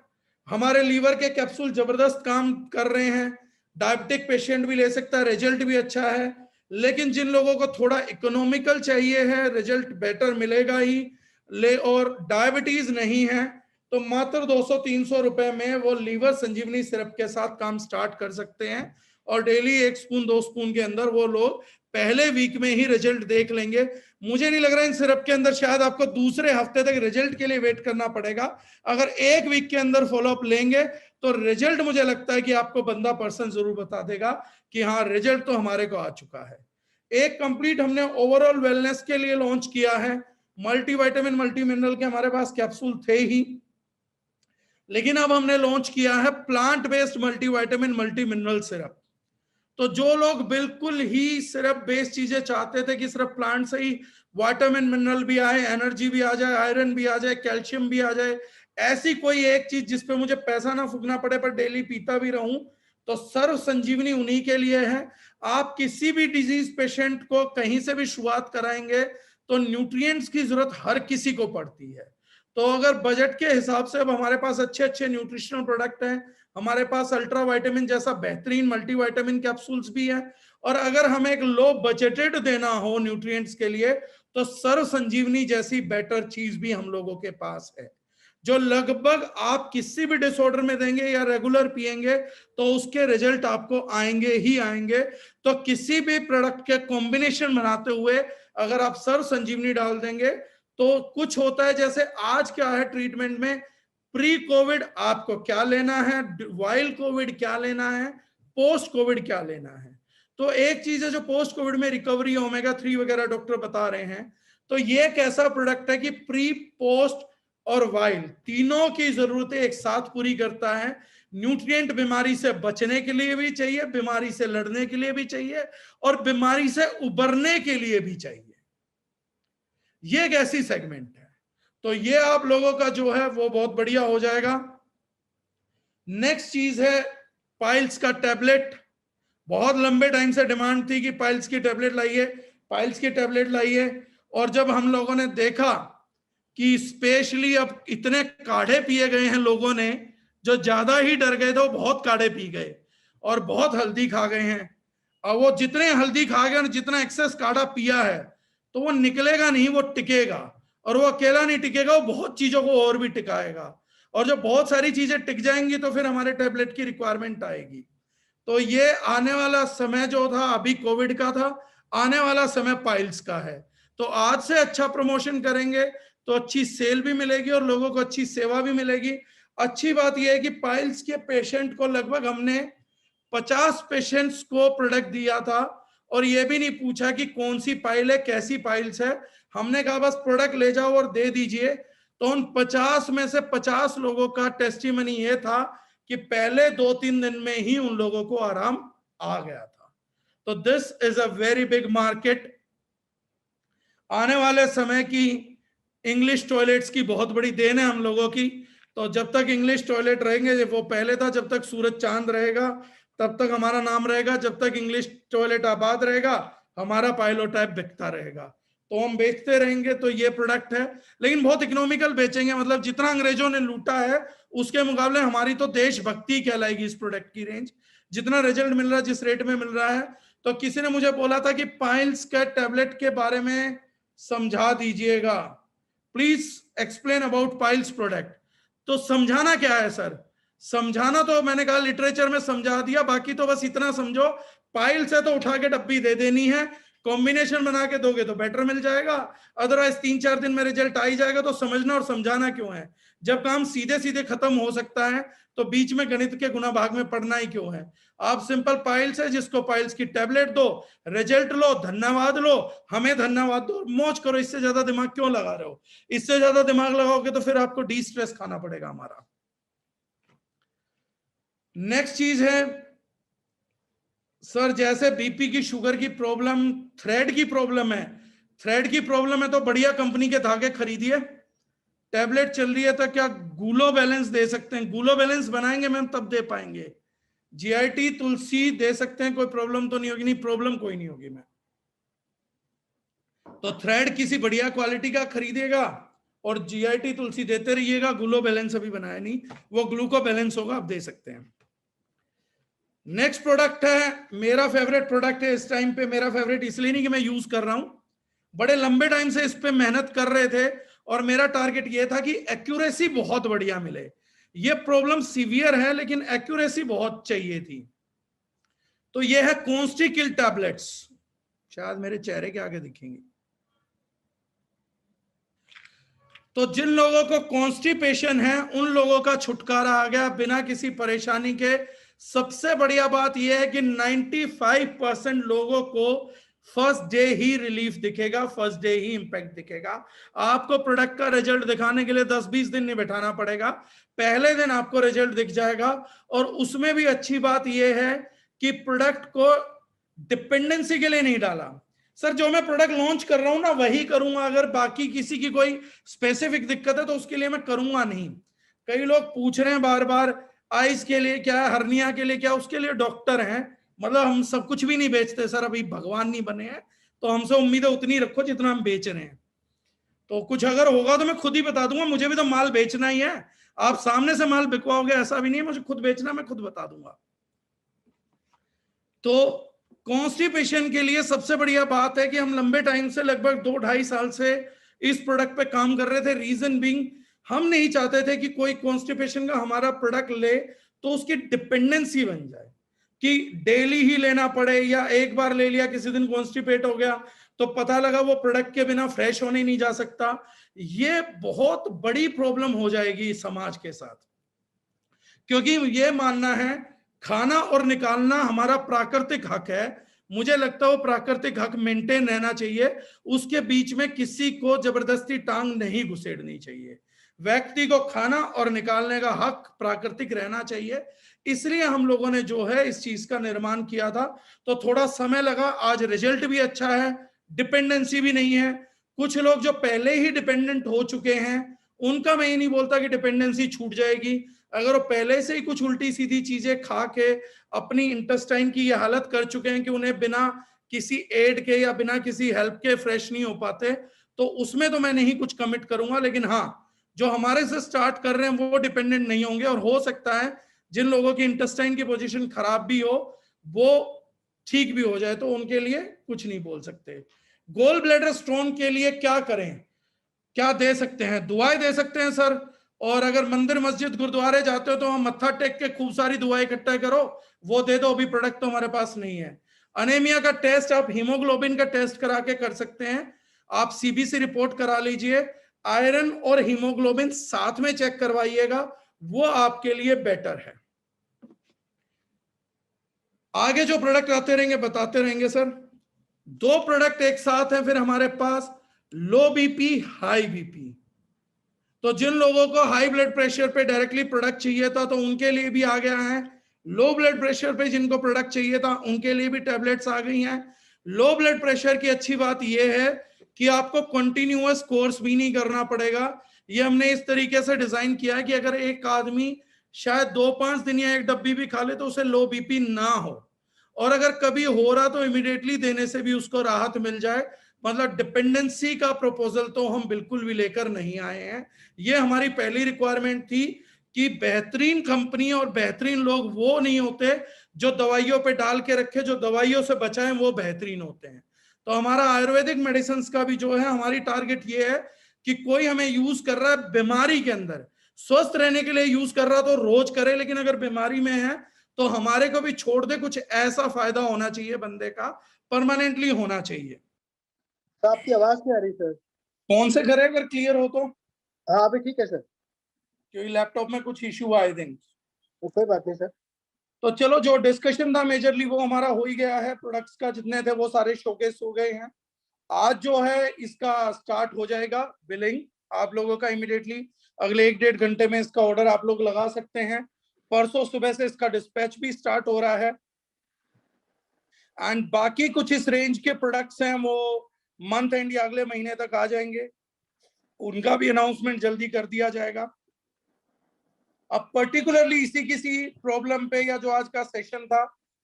हमारे लीवर के कैप्सूल जबरदस्त काम कर रहे हैं, डायबिटिक पेशेंट भी ले सकता है, रिजल्ट भी अच्छा है। लेकिन जिन लोगों को थोड़ा इकोनॉमिकल चाहिए है, रिजल्ट बेटर मिलेगा ही, ले और डायबिटीज नहीं है तो मात्र 200-300 रुपए में वो लीवर संजीवनी सिरप के साथ काम स्टार्ट कर सकते हैं और डेली 1 स्पून 2 स्पून के अंदर वो लोग पहले वीक में ही रिजल्ट देख लेंगे। मुझे नहीं लग रहा इन सिरप के अंदर शायद आपको दूसरे हफ्ते तक रिजल्ट के लिए वेट करना पड़ेगा। अगर 1 वीक के अंदर फॉलोअप लेंगे तो रिजल्ट मुझे लगता है कि आपको बंदा पर्सन जरूर बता देगा कि हाँ रिजल्ट तो हमारे को आ चुका है। एक कंप्लीट हमने ओवरऑल वेलनेस के लिए लॉन्च किया है। मल्टीविटामिन मल्टी मिनरल के हमारे पास कैप्सूल थे ही, लेकिन अब हमने लॉन्च किया है plant based multivitamin multi mineral syrup. तो जो लोग बिल्कुल ही सिर्फ बेस्ड चीजें चाहते थे कि सिर्फ प्लांट से ही विटामिन मिनरल भी आए, एनर्जी भी आ जाए, आयरन भी आ जाए, कैल्शियम भी आ जाए, ऐसी कोई एक चीज जिसपे मुझे पैसा ना फूकना पड़े पर डेली पीता भी रहूं, तो सर्व संजीवनी उन्हीं के लिए है। आप किसी भी डिजीज पेशेंट को कहीं से भी शुरुआत कराएंगे तो न्यूट्रिएंट्स की जरूरत हर किसी को पड़ती है। तो अगर बजट के हिसाब से अब हमारे पास अच्छे अच्छे न्यूट्रिशनल प्रोडक्ट हैं, हमारे पास अल्ट्रा विटामिन जैसा बेहतरीन मल्टीविटामिन कैप्सूल्स भी हैं, और अगर हमें एक लो बजटेड देना हो न्यूट्रिएंट्स के लिए तो सर्व संजीवनी जैसी बेटर चीज भी हम लोगों के पास है, जो लगभग आप किसी भी डिसऑर्डर में देंगे या रेगुलर पिएंगे तो उसके रिजल्ट आपको आएंगे ही आएंगे। तो किसी भी प्रोडक्ट के कॉम्बिनेशन बनाते हुए अगर आप सर्व संजीवनी डाल देंगे तो कुछ होता है, जैसे आज क्या है ट्रीटमेंट में, प्री कोविड आपको क्या लेना है, वाइल कोविड क्या लेना है, पोस्ट कोविड क्या लेना है। तो एक चीज है जो पोस्ट कोविड में रिकवरी, ओमेगा 3 वगैरह डॉक्टर बता रहे हैं, तो ये एक ऐसा प्रोडक्ट है कि प्री पोस्ट और वाइल तीनों की जरूरतें एक साथ पूरी करता है। न्यूट्रिएंट बीमारी से बचने के लिए भी चाहिए, बीमारी से लड़ने के लिए भी चाहिए, और बीमारी से उबरने के लिए भी चाहिए। ये एक ऐसी सेगमेंट है, तो ये आप लोगों का जो है वो बहुत बढ़िया हो जाएगा। नेक्स्ट चीज है पाइल्स का टैबलेट। बहुत लंबे टाइम से डिमांड थी कि पाइल्स की टैबलेट लाइए, पाइल्स की टैबलेट लाइए, और जब हम लोगों ने देखा कि स्पेशली अब इतने काढ़े पिए गए हैं लोगों ने, जो ज्यादा ही डर गए थे वो बहुत काढ़े पी गए और बहुत हल्दी खा गए हैं। और वो जितने हल्दी खा गए और जितना एक्सेस काढ़ा पिया है तो वो निकलेगा नहीं, वो टिकेगा, और वो अकेला नहीं टिकेगा, वो बहुत चीजों को और भी टिकाएगा, और जब बहुत सारी चीजें टिक जाएंगी तो फिर हमारे टैबलेट की रिक्वायरमेंट आएगी। तो ये आने वाला समय जो था अभी कोविड का था, आने वाला समय पाइल्स का है। तो आज से अच्छा प्रमोशन करेंगे तो अच्छी सेल भी मिलेगी और लोगों को अच्छी सेवा भी मिलेगी। अच्छी बात यह है कि पाइल्स के पेशेंट को लगभग हमने 50 पेशेंट्स को प्रोडक्ट दिया था, और ये भी नहीं पूछा कि कौन सी पाइल है, कैसी पाइल्स है, हमने कहा बस प्रोडक्ट ले जाओ और दे दीजिए। तो उन 50 में से 50 लोगों का टेस्टिमनी ये था कि पहले 2-3 दिन में ही उन लोगों को आराम आ गया था। तो this is a very big market. आने वाले समय की इंग्लिश टॉयलेट्स की बहुत बड़ी देन है हम लोगों की। तो जब तक इंग्लिश टॉयलेट रहेंगे, वो पहले था जब तक सूरज चांद रहेगा तब तक हमारा नाम रहेगा, जब तक इंग्लिश टॉयलेट आबाद रहेगा हमारा पाइलोटाइप बिकता रहेगा। तो हम बेचते रहेंगे। तो ये प्रोडक्ट है, लेकिन बहुत इकोनॉमिकल बेचेंगे, मतलब जितना अंग्रेजों ने लूटा है उसके मुकाबले हमारी तो देशभक्ति कहलाएगी इस प्रोडक्ट की रेंज, जितना रिजल्ट मिल रहा है, जिस रेट में मिल रहा है। तो किसी ने मुझे बोला था कि पाइल्स के टैबलेट के बारे में समझा दीजिएगा, please explain about piles product. तो समझाना क्या है सर? समझाना तो मैंने कहा लिटरेचर में समझा दिया, बाकी तो बस इतना समझो, पाइल्स है तो उठा के डब्बी दे देनी है, कॉम्बिनेशन बना के दोगे तो बेटर मिल जाएगा, अदरवाइज 3-4 दिन में रिजल्ट आ ही जाएगा। तो समझना और समझाना क्यों है? जब काम सीधे सीधे खत्म हो सकता है तो बीच में गणित के गुना भाग में पढ़ना ही क्यों है? आप सिंपल पाइल्स है, जिसको पाइल्स की टैबलेट दो, रिजल्ट लो, धन्यवाद लो, हमें धन्यवाद दो, मौज करो। इससे ज्यादा दिमाग क्यों लगा रहे हो? इससे ज्यादा दिमाग लगाओगे तो फिर आपको डी स्ट्रेस खाना पड़ेगा हमारा। नेक्स्ट चीज है सर, जैसे बीपी की, शुगर की प्रॉब्लम, थ्रेड की प्रॉब्लम है, थ्रेड की प्रॉब्लम है तो बढ़िया कंपनी के धागे खरीदिए। टैबलेट चल रही है तो क्या ग्लू बैलेंस दे सकते हैं? ग्लू बैलेंस बनाएंगे मैम तब दे पाएंगे। जीआईटी तुलसी दे सकते हैं, कोई प्रॉब्लम तो नहीं होगी? नहीं, प्रॉब्लम कोई नहीं होगी मैम। तो थ्रेड किसी बढ़िया क्वालिटी का खरीदेगा और जीआईटी तुलसी देते रहिएगा। ग्लू बैलेंस अभी बनाया नहीं, वो ग्लूको बैलेंस होगा, आप दे सकते हैं। नेक्स्ट प्रोडक्ट है मेरा फेवरेट प्रोडक्ट है इस टाइम पे। मेरा फेवरेट इसलिए नहीं कि मैं यूज कर रहा हूं, बड़े लंबे टाइम से इस पे मेहनत कर रहे थे और मेरा टारगेट ये था कि एक्यूरेसी बहुत बढ़िया मिले। ये प्रॉब्लम सीवियर है लेकिन एक्यूरेसी बहुत चाहिए थी। तो ये है कॉन्स्टिकिल टैबलेट्स, शायद मेरे चेहरे के आगे दिखेंगे। तो जिन लोगों को कॉन्स्टिपेशन है उन लोगों का छुटकारा आ गया बिना किसी परेशानी के। सबसे बढ़िया बात यह है कि 95% लोगों को फर्स्ट डे ही रिलीफ दिखेगा, फर्स्ट डे ही इंपैक्ट दिखेगा। आपको प्रोडक्ट का रिजल्ट दिखाने के लिए 10-20 दिन नहीं बैठाना पड़ेगा, पहले दिन आपको रिजल्ट दिख जाएगा। और उसमें भी अच्छी बात यह है कि प्रोडक्ट को डिपेंडेंसी के लिए नहीं डाला। सर जो मैं प्रोडक्ट लॉन्च कर रहा हूं ना वही करूंगा, अगर बाकी किसी की कोई स्पेसिफिक दिक्कत है तो उसके लिए मैं करूंगा नहीं। कई लोग पूछ रहे हैं बार बार आइज के लिए क्या, हर्निया के लिए क्या, उसके लिए डॉक्टर हैं। मतलब हम सब कुछ भी नहीं बेचते सर, अभी भगवान नहीं बने हैं, तो हमसे उम्मीदें उतनी रखो जितना हम बेच रहे हैं। तो कुछ अगर होगा तो मैं खुद ही बता दूंगा, मुझे भी तो माल बेचना ही है। आप सामने से माल बिकवाओगे ऐसा भी नहीं है, मुझे खुद बेचना, मैं खुद बता दूंगा। तो कॉन्स्टिपेशन के लिए सबसे बढ़िया बात है कि हम लंबे टाइम से, लगभग 2-2.5 साल से इस प्रोडक्ट पे काम कर रहे थे। रीजन बीइंग हम नहीं चाहते थे कि कोई कॉन्स्टिपेशन का हमारा प्रोडक्ट ले तो उसकी डिपेंडेंसी बन जाए कि डेली ही लेना पड़े, या एक बार ले लिया किसी दिन कॉन्स्टिपेट हो गया तो पता लगा वो प्रोडक्ट के बिना फ्रेश होने नहीं जा सकता। ये बहुत बड़ी प्रॉब्लम हो जाएगी समाज के साथ, क्योंकि ये मानना है खाना और निकालना हमारा प्राकृतिक हक है। मुझे लगता है वो प्राकृतिक हक मेंटेन रहना चाहिए, उसके बीच में किसी को जबरदस्ती टांग नहीं घुसेड़नी चाहिए। व्यक्ति को खाना और निकालने का हक प्राकृतिक रहना चाहिए। इसलिए हम लोगों ने जो है इस चीज का निर्माण किया था। तो थोड़ा समय लगा, आज रिजल्ट भी अच्छा है, डिपेंडेंसी भी नहीं है। कुछ लोग जो पहले ही डिपेंडेंट हो चुके हैं उनका मैं ये नहीं बोलता कि डिपेंडेंसी छूट जाएगी। अगर वो पहले से ही कुछ उल्टी सीधी चीजें खा के अपनी इंटेस्टाइन की ये हालत कर चुके हैं कि उन्हें बिना किसी एड के या बिना किसी हेल्प के फ्रेश नहीं हो पाते, तो उसमें तो मैं नहीं कुछ कमिट करूंगा। लेकिन हाँ, जो हमारे से स्टार्ट कर रहे हैं वो डिपेंडेंट नहीं होंगे, और हो सकता है जिन लोगों की इंटेस्टाइन की पोजीशन खराब भी हो वो ठीक भी हो जाए, तो उनके लिए कुछ नहीं बोल सकते। गोल ब्लैडर स्टोन के लिए क्या करें, क्या दे सकते हैं? दुआएं दे सकते हैं सर। और अगर मंदिर मस्जिद गुरुद्वारे जाते हो तो हम मत्था टेक के खूब सारी दुआएं इकट्ठा करो, वो दे दो। अभी प्रोडक्ट तो हमारे पास नहीं है। अनेमिया का टेस्ट आप हीमोग्लोबिन का टेस्ट करा के कर सकते हैं। आप सीबीसी रिपोर्ट करा लीजिए, आयरन और हीमोग्लोबिन साथ में चेक करवाइएगा, वो आपके लिए बेटर है। आगे जो प्रोडक्ट आते रहेंगे बताते रहेंगे सर। 2 प्रोडक्ट एक साथ हैं फिर हमारे पास, लो बीपी हाई बीपी। तो जिन लोगों को हाई ब्लड प्रेशर पे डायरेक्टली प्रोडक्ट चाहिए था तो उनके लिए भी आ गया है। लो ब्लड प्रेशर पे जिनको प्रोडक्ट चाहिए था उनके लिए भी टैबलेट्स आ गई हैं। लो ब्लड प्रेशर की अच्छी बात यह है कि आपको कंटिन्यूअस कोर्स भी नहीं करना पड़ेगा। ये हमने इस तरीके से डिजाइन किया है कि अगर एक आदमी शायद 2-5 दिन या एक डब्बी भी खा ले तो उसे लो बीपी ना हो, और अगर कभी हो रहा तो इमिडिएटली देने से भी उसको राहत मिल जाए। मतलब डिपेंडेंसी का प्रपोजल तो हम बिल्कुल भी लेकर नहीं आए हैं। ये हमारी पहली रिक्वायरमेंट थी कि बेहतरीन कंपनी और बेहतरीन लोग वो नहीं होते जो दवाइयों पे डाल के रखे, जो दवाइयों से बचाएं वो बेहतरीन होते हैं। तो हमारा आयुर्वेदिक मेडिसिन का भी जो है, हमारी टारगेट ये है कि कोई हमें यूज कर रहा है बीमारी के अंदर, स्वस्थ रहने के लिए यूज कर रहा तो रोज करे, लेकिन अगर बीमारी में है तो हमारे को भी छोड़ दे। कुछ ऐसा फायदा होना चाहिए बंदे का, परमानेंटली होना चाहिए। तो आपकी आवाज नहीं आ रही सर। फोन से करे अगर क्लियर हो तो, हाँ अभी ठीक है सर। क्योंकि लैपटॉप में कुछ इश्यू आई थिंक। तो कोई बात नहीं सर। तो चलो, जो डिस्कशन था मेजरली वो हमारा हो ही गया है। प्रोडक्ट्स का जितने थे वो सारे शोकेस हो गए हैं। आज जो है इसका स्टार्ट हो जाएगा बिलिंग आप लोगों का इमीडिएटली। अगले 1-1.5 घंटे में इसका ऑर्डर आप लोग लगा सकते हैं। परसों सुबह से इसका डिस्पैच भी स्टार्ट हो रहा है। एंड बाकी कुछ इस रेंज के प्रोडक्ट्स हैं वो मंथ एंड या अगले महीने तक आ जाएंगे, उनका भी अनाउंसमेंट जल्दी कर दिया जाएगा। अब पर्टिकुलरली इसी किसी प्रॉब्लम पे या जो आज का सेशन था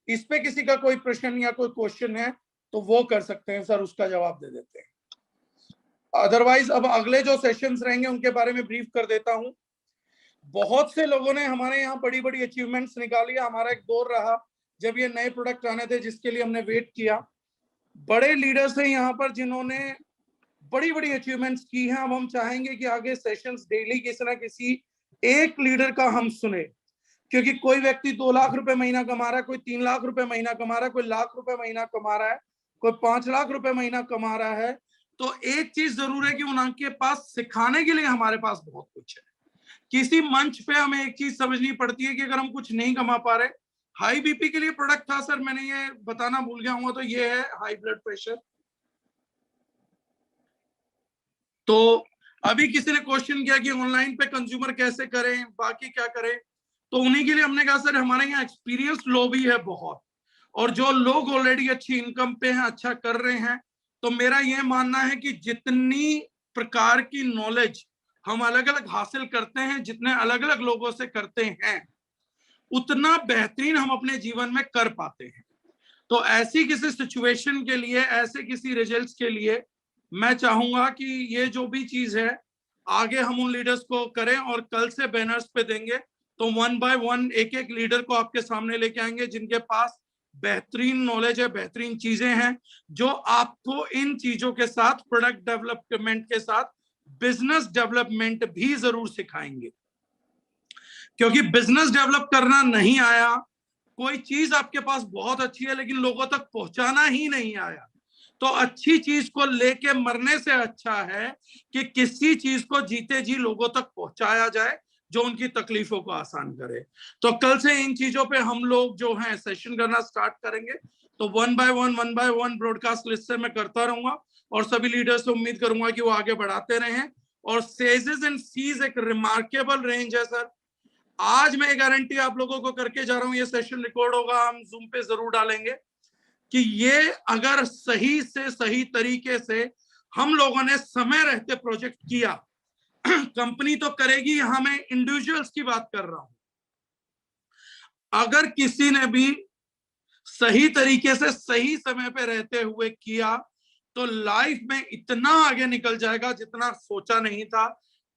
इस पे किसी का कोई प्रश्न या कोई क्वेश्चन है तो वो कर सकते हैं सर, उसका जवाब दे देते हैं। अदरवाइज अब अगले जो सेशंस रहेंगे उनके बारे में ब्रीफ कर देता हूं। बहुत से लोगों ने हमारे यहाँ बड़ी बड़ी अचीवमेंट्स निकाली। हमारा एक दौर रहा जब ये नए प्रोडक्ट आने थे जिसके लिए हमने वेट किया। बड़े लीडर्स हैं यहाँ पर जिन्होंने बड़ी बड़ी अचीवमेंट्स की हैं। अब हम चाहेंगे कि आगे सेशंस डेली किसी ना किसी एक लीडर का हम सुने, क्योंकि कोई व्यक्ति 2 लाख रुपए महीना कमा रहा है, कोई 3 लाख रुपए महीना कमा रहा है, कोई लाख रुपए महीना कमा रहा है, कोई 5 लाख रुपए महीना कमा रहा है। तो एक चीज जरूर है कि उनके पास सिखाने के लिए हमारे पास बहुत कुछ है। किसी मंच पे हमें एक चीज समझनी पड़ती है कि अगर हम कुछ नहीं कमा पा रहे, हाई बीपी के लिए प्रोडक्ट था सर, मैंने ये बताना भूल गया हूँ, तो ये है हाई ब्लड प्रेशर। तो अभी किसी ने क्वेश्चन किया कि ऑनलाइन पे कंज्यूमर कैसे करें, बाकी क्या करें, तो उन्हीं के लिए हमने कहा सर हमारे यहाँ एक्सपीरियंस लॉबी है बहुत, और जो लोग ऑलरेडी अच्छी इनकम पे हैं, अच्छा कर रहे हैं, तो मेरा यह मानना है कि जितनी प्रकार की नॉलेज हम अलग अलग हासिल करते हैं, जितने अलग अलग लोगों से करते हैं, उतना बेहतरीन हम अपने जीवन में कर पाते हैं। तो ऐसी किसी सिचुएशन के लिए, ऐसे किसी रिजल्ट्स के लिए मैं चाहूंगा कि ये जो भी चीज है आगे हम उन लीडर्स को करें, और कल से बैनर्स पे देंगे तो 1 बाय 1 एक एक लीडर को आपके सामने लेके आएंगे जिनके पास बेहतरीन नॉलेज है, बेहतरीन चीजें हैं, जो आपको इन चीजों के साथ, प्रोडक्ट डेवलपमेंट के साथ, बिजनेस डेवलपमेंट भी जरूर सिखाएंगे। क्योंकि बिजनेस डेवलप करना नहीं आया, कोई चीज आपके पास बहुत अच्छी है लेकिन लोगों तक पहुंचाना ही नहीं आया, तो अच्छी चीज को लेके मरने से अच्छा है कि किसी चीज को जीते जी लोगों तक पहुंचाया जाए जो उनकी तकलीफों को आसान करे। तो कल से इन चीजों पे हम लोग जो है सेशन करना स्टार्ट करेंगे। तो 1 बाय 1 ब्रॉडकास्ट लिस्ट से मैं करता रहूंगा, और सभी लीडर्स से उम्मीद करूंगा कि वो आगे बढ़ाते रहें। और सेजेस एंड सीज एक रिमार्केबल रेंज है सर। आज मैं गारंटी आप लोगों को करके जा रहा हूं, ये सेशन रिकॉर्ड होगा, हम जूम पे जरूर डालेंगे, कि ये अगर सही से सही तरीके से हम लोगों ने समय रहते प्रोजेक्ट किया, कंपनी तो करेगी, यहां मैं इंडिविजुअल्स की बात कर रहा हूं, अगर किसी ने भी सही तरीके से सही समय पे रहते हुए किया तो लाइफ में इतना आगे निकल जाएगा जितना सोचा नहीं था।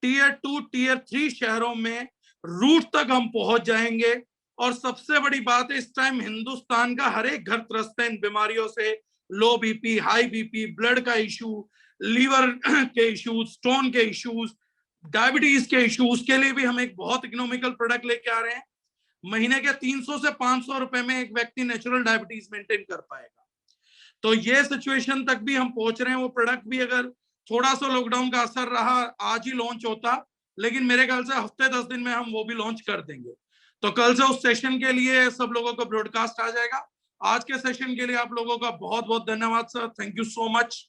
टीयर 2 टीयर 3 शहरों में रूट तक हम पहुंच जाएंगे। और सबसे बड़ी बात है, इस टाइम हिंदुस्तान का हर एक घर त्रस्त है इन बीमारियों से, लो बीपी, हाई बीपी, ब्लड का इशू, लीवर के इश्यूज, स्टोन के इश्यूज, डायबिटीज के इश्यूज के लिए भी हम एक बहुत इकोनॉमिकल प्रोडक्ट लेके आ रहे हैं। महीने के 300 से 500 रुपए में एक व्यक्ति नेचुरल डायबिटीज मेंटेन कर पाएगा। तो ये सिचुएशन तक भी हम पहुंच रहे हैं। वो प्रोडक्ट भी अगर थोड़ा सा लॉकडाउन का असर रहा, आज ही लॉन्च होता, लेकिन मेरे ख्याल से हफ्ते 10 दिन में हम वो भी लॉन्च कर देंगे। तो कल से उस सेशन के लिए सब लोगों को ब्रॉडकास्ट आ जाएगा। आज के सेशन के लिए आप लोगों का बहुत बहुत धन्यवाद sir, thank you so much.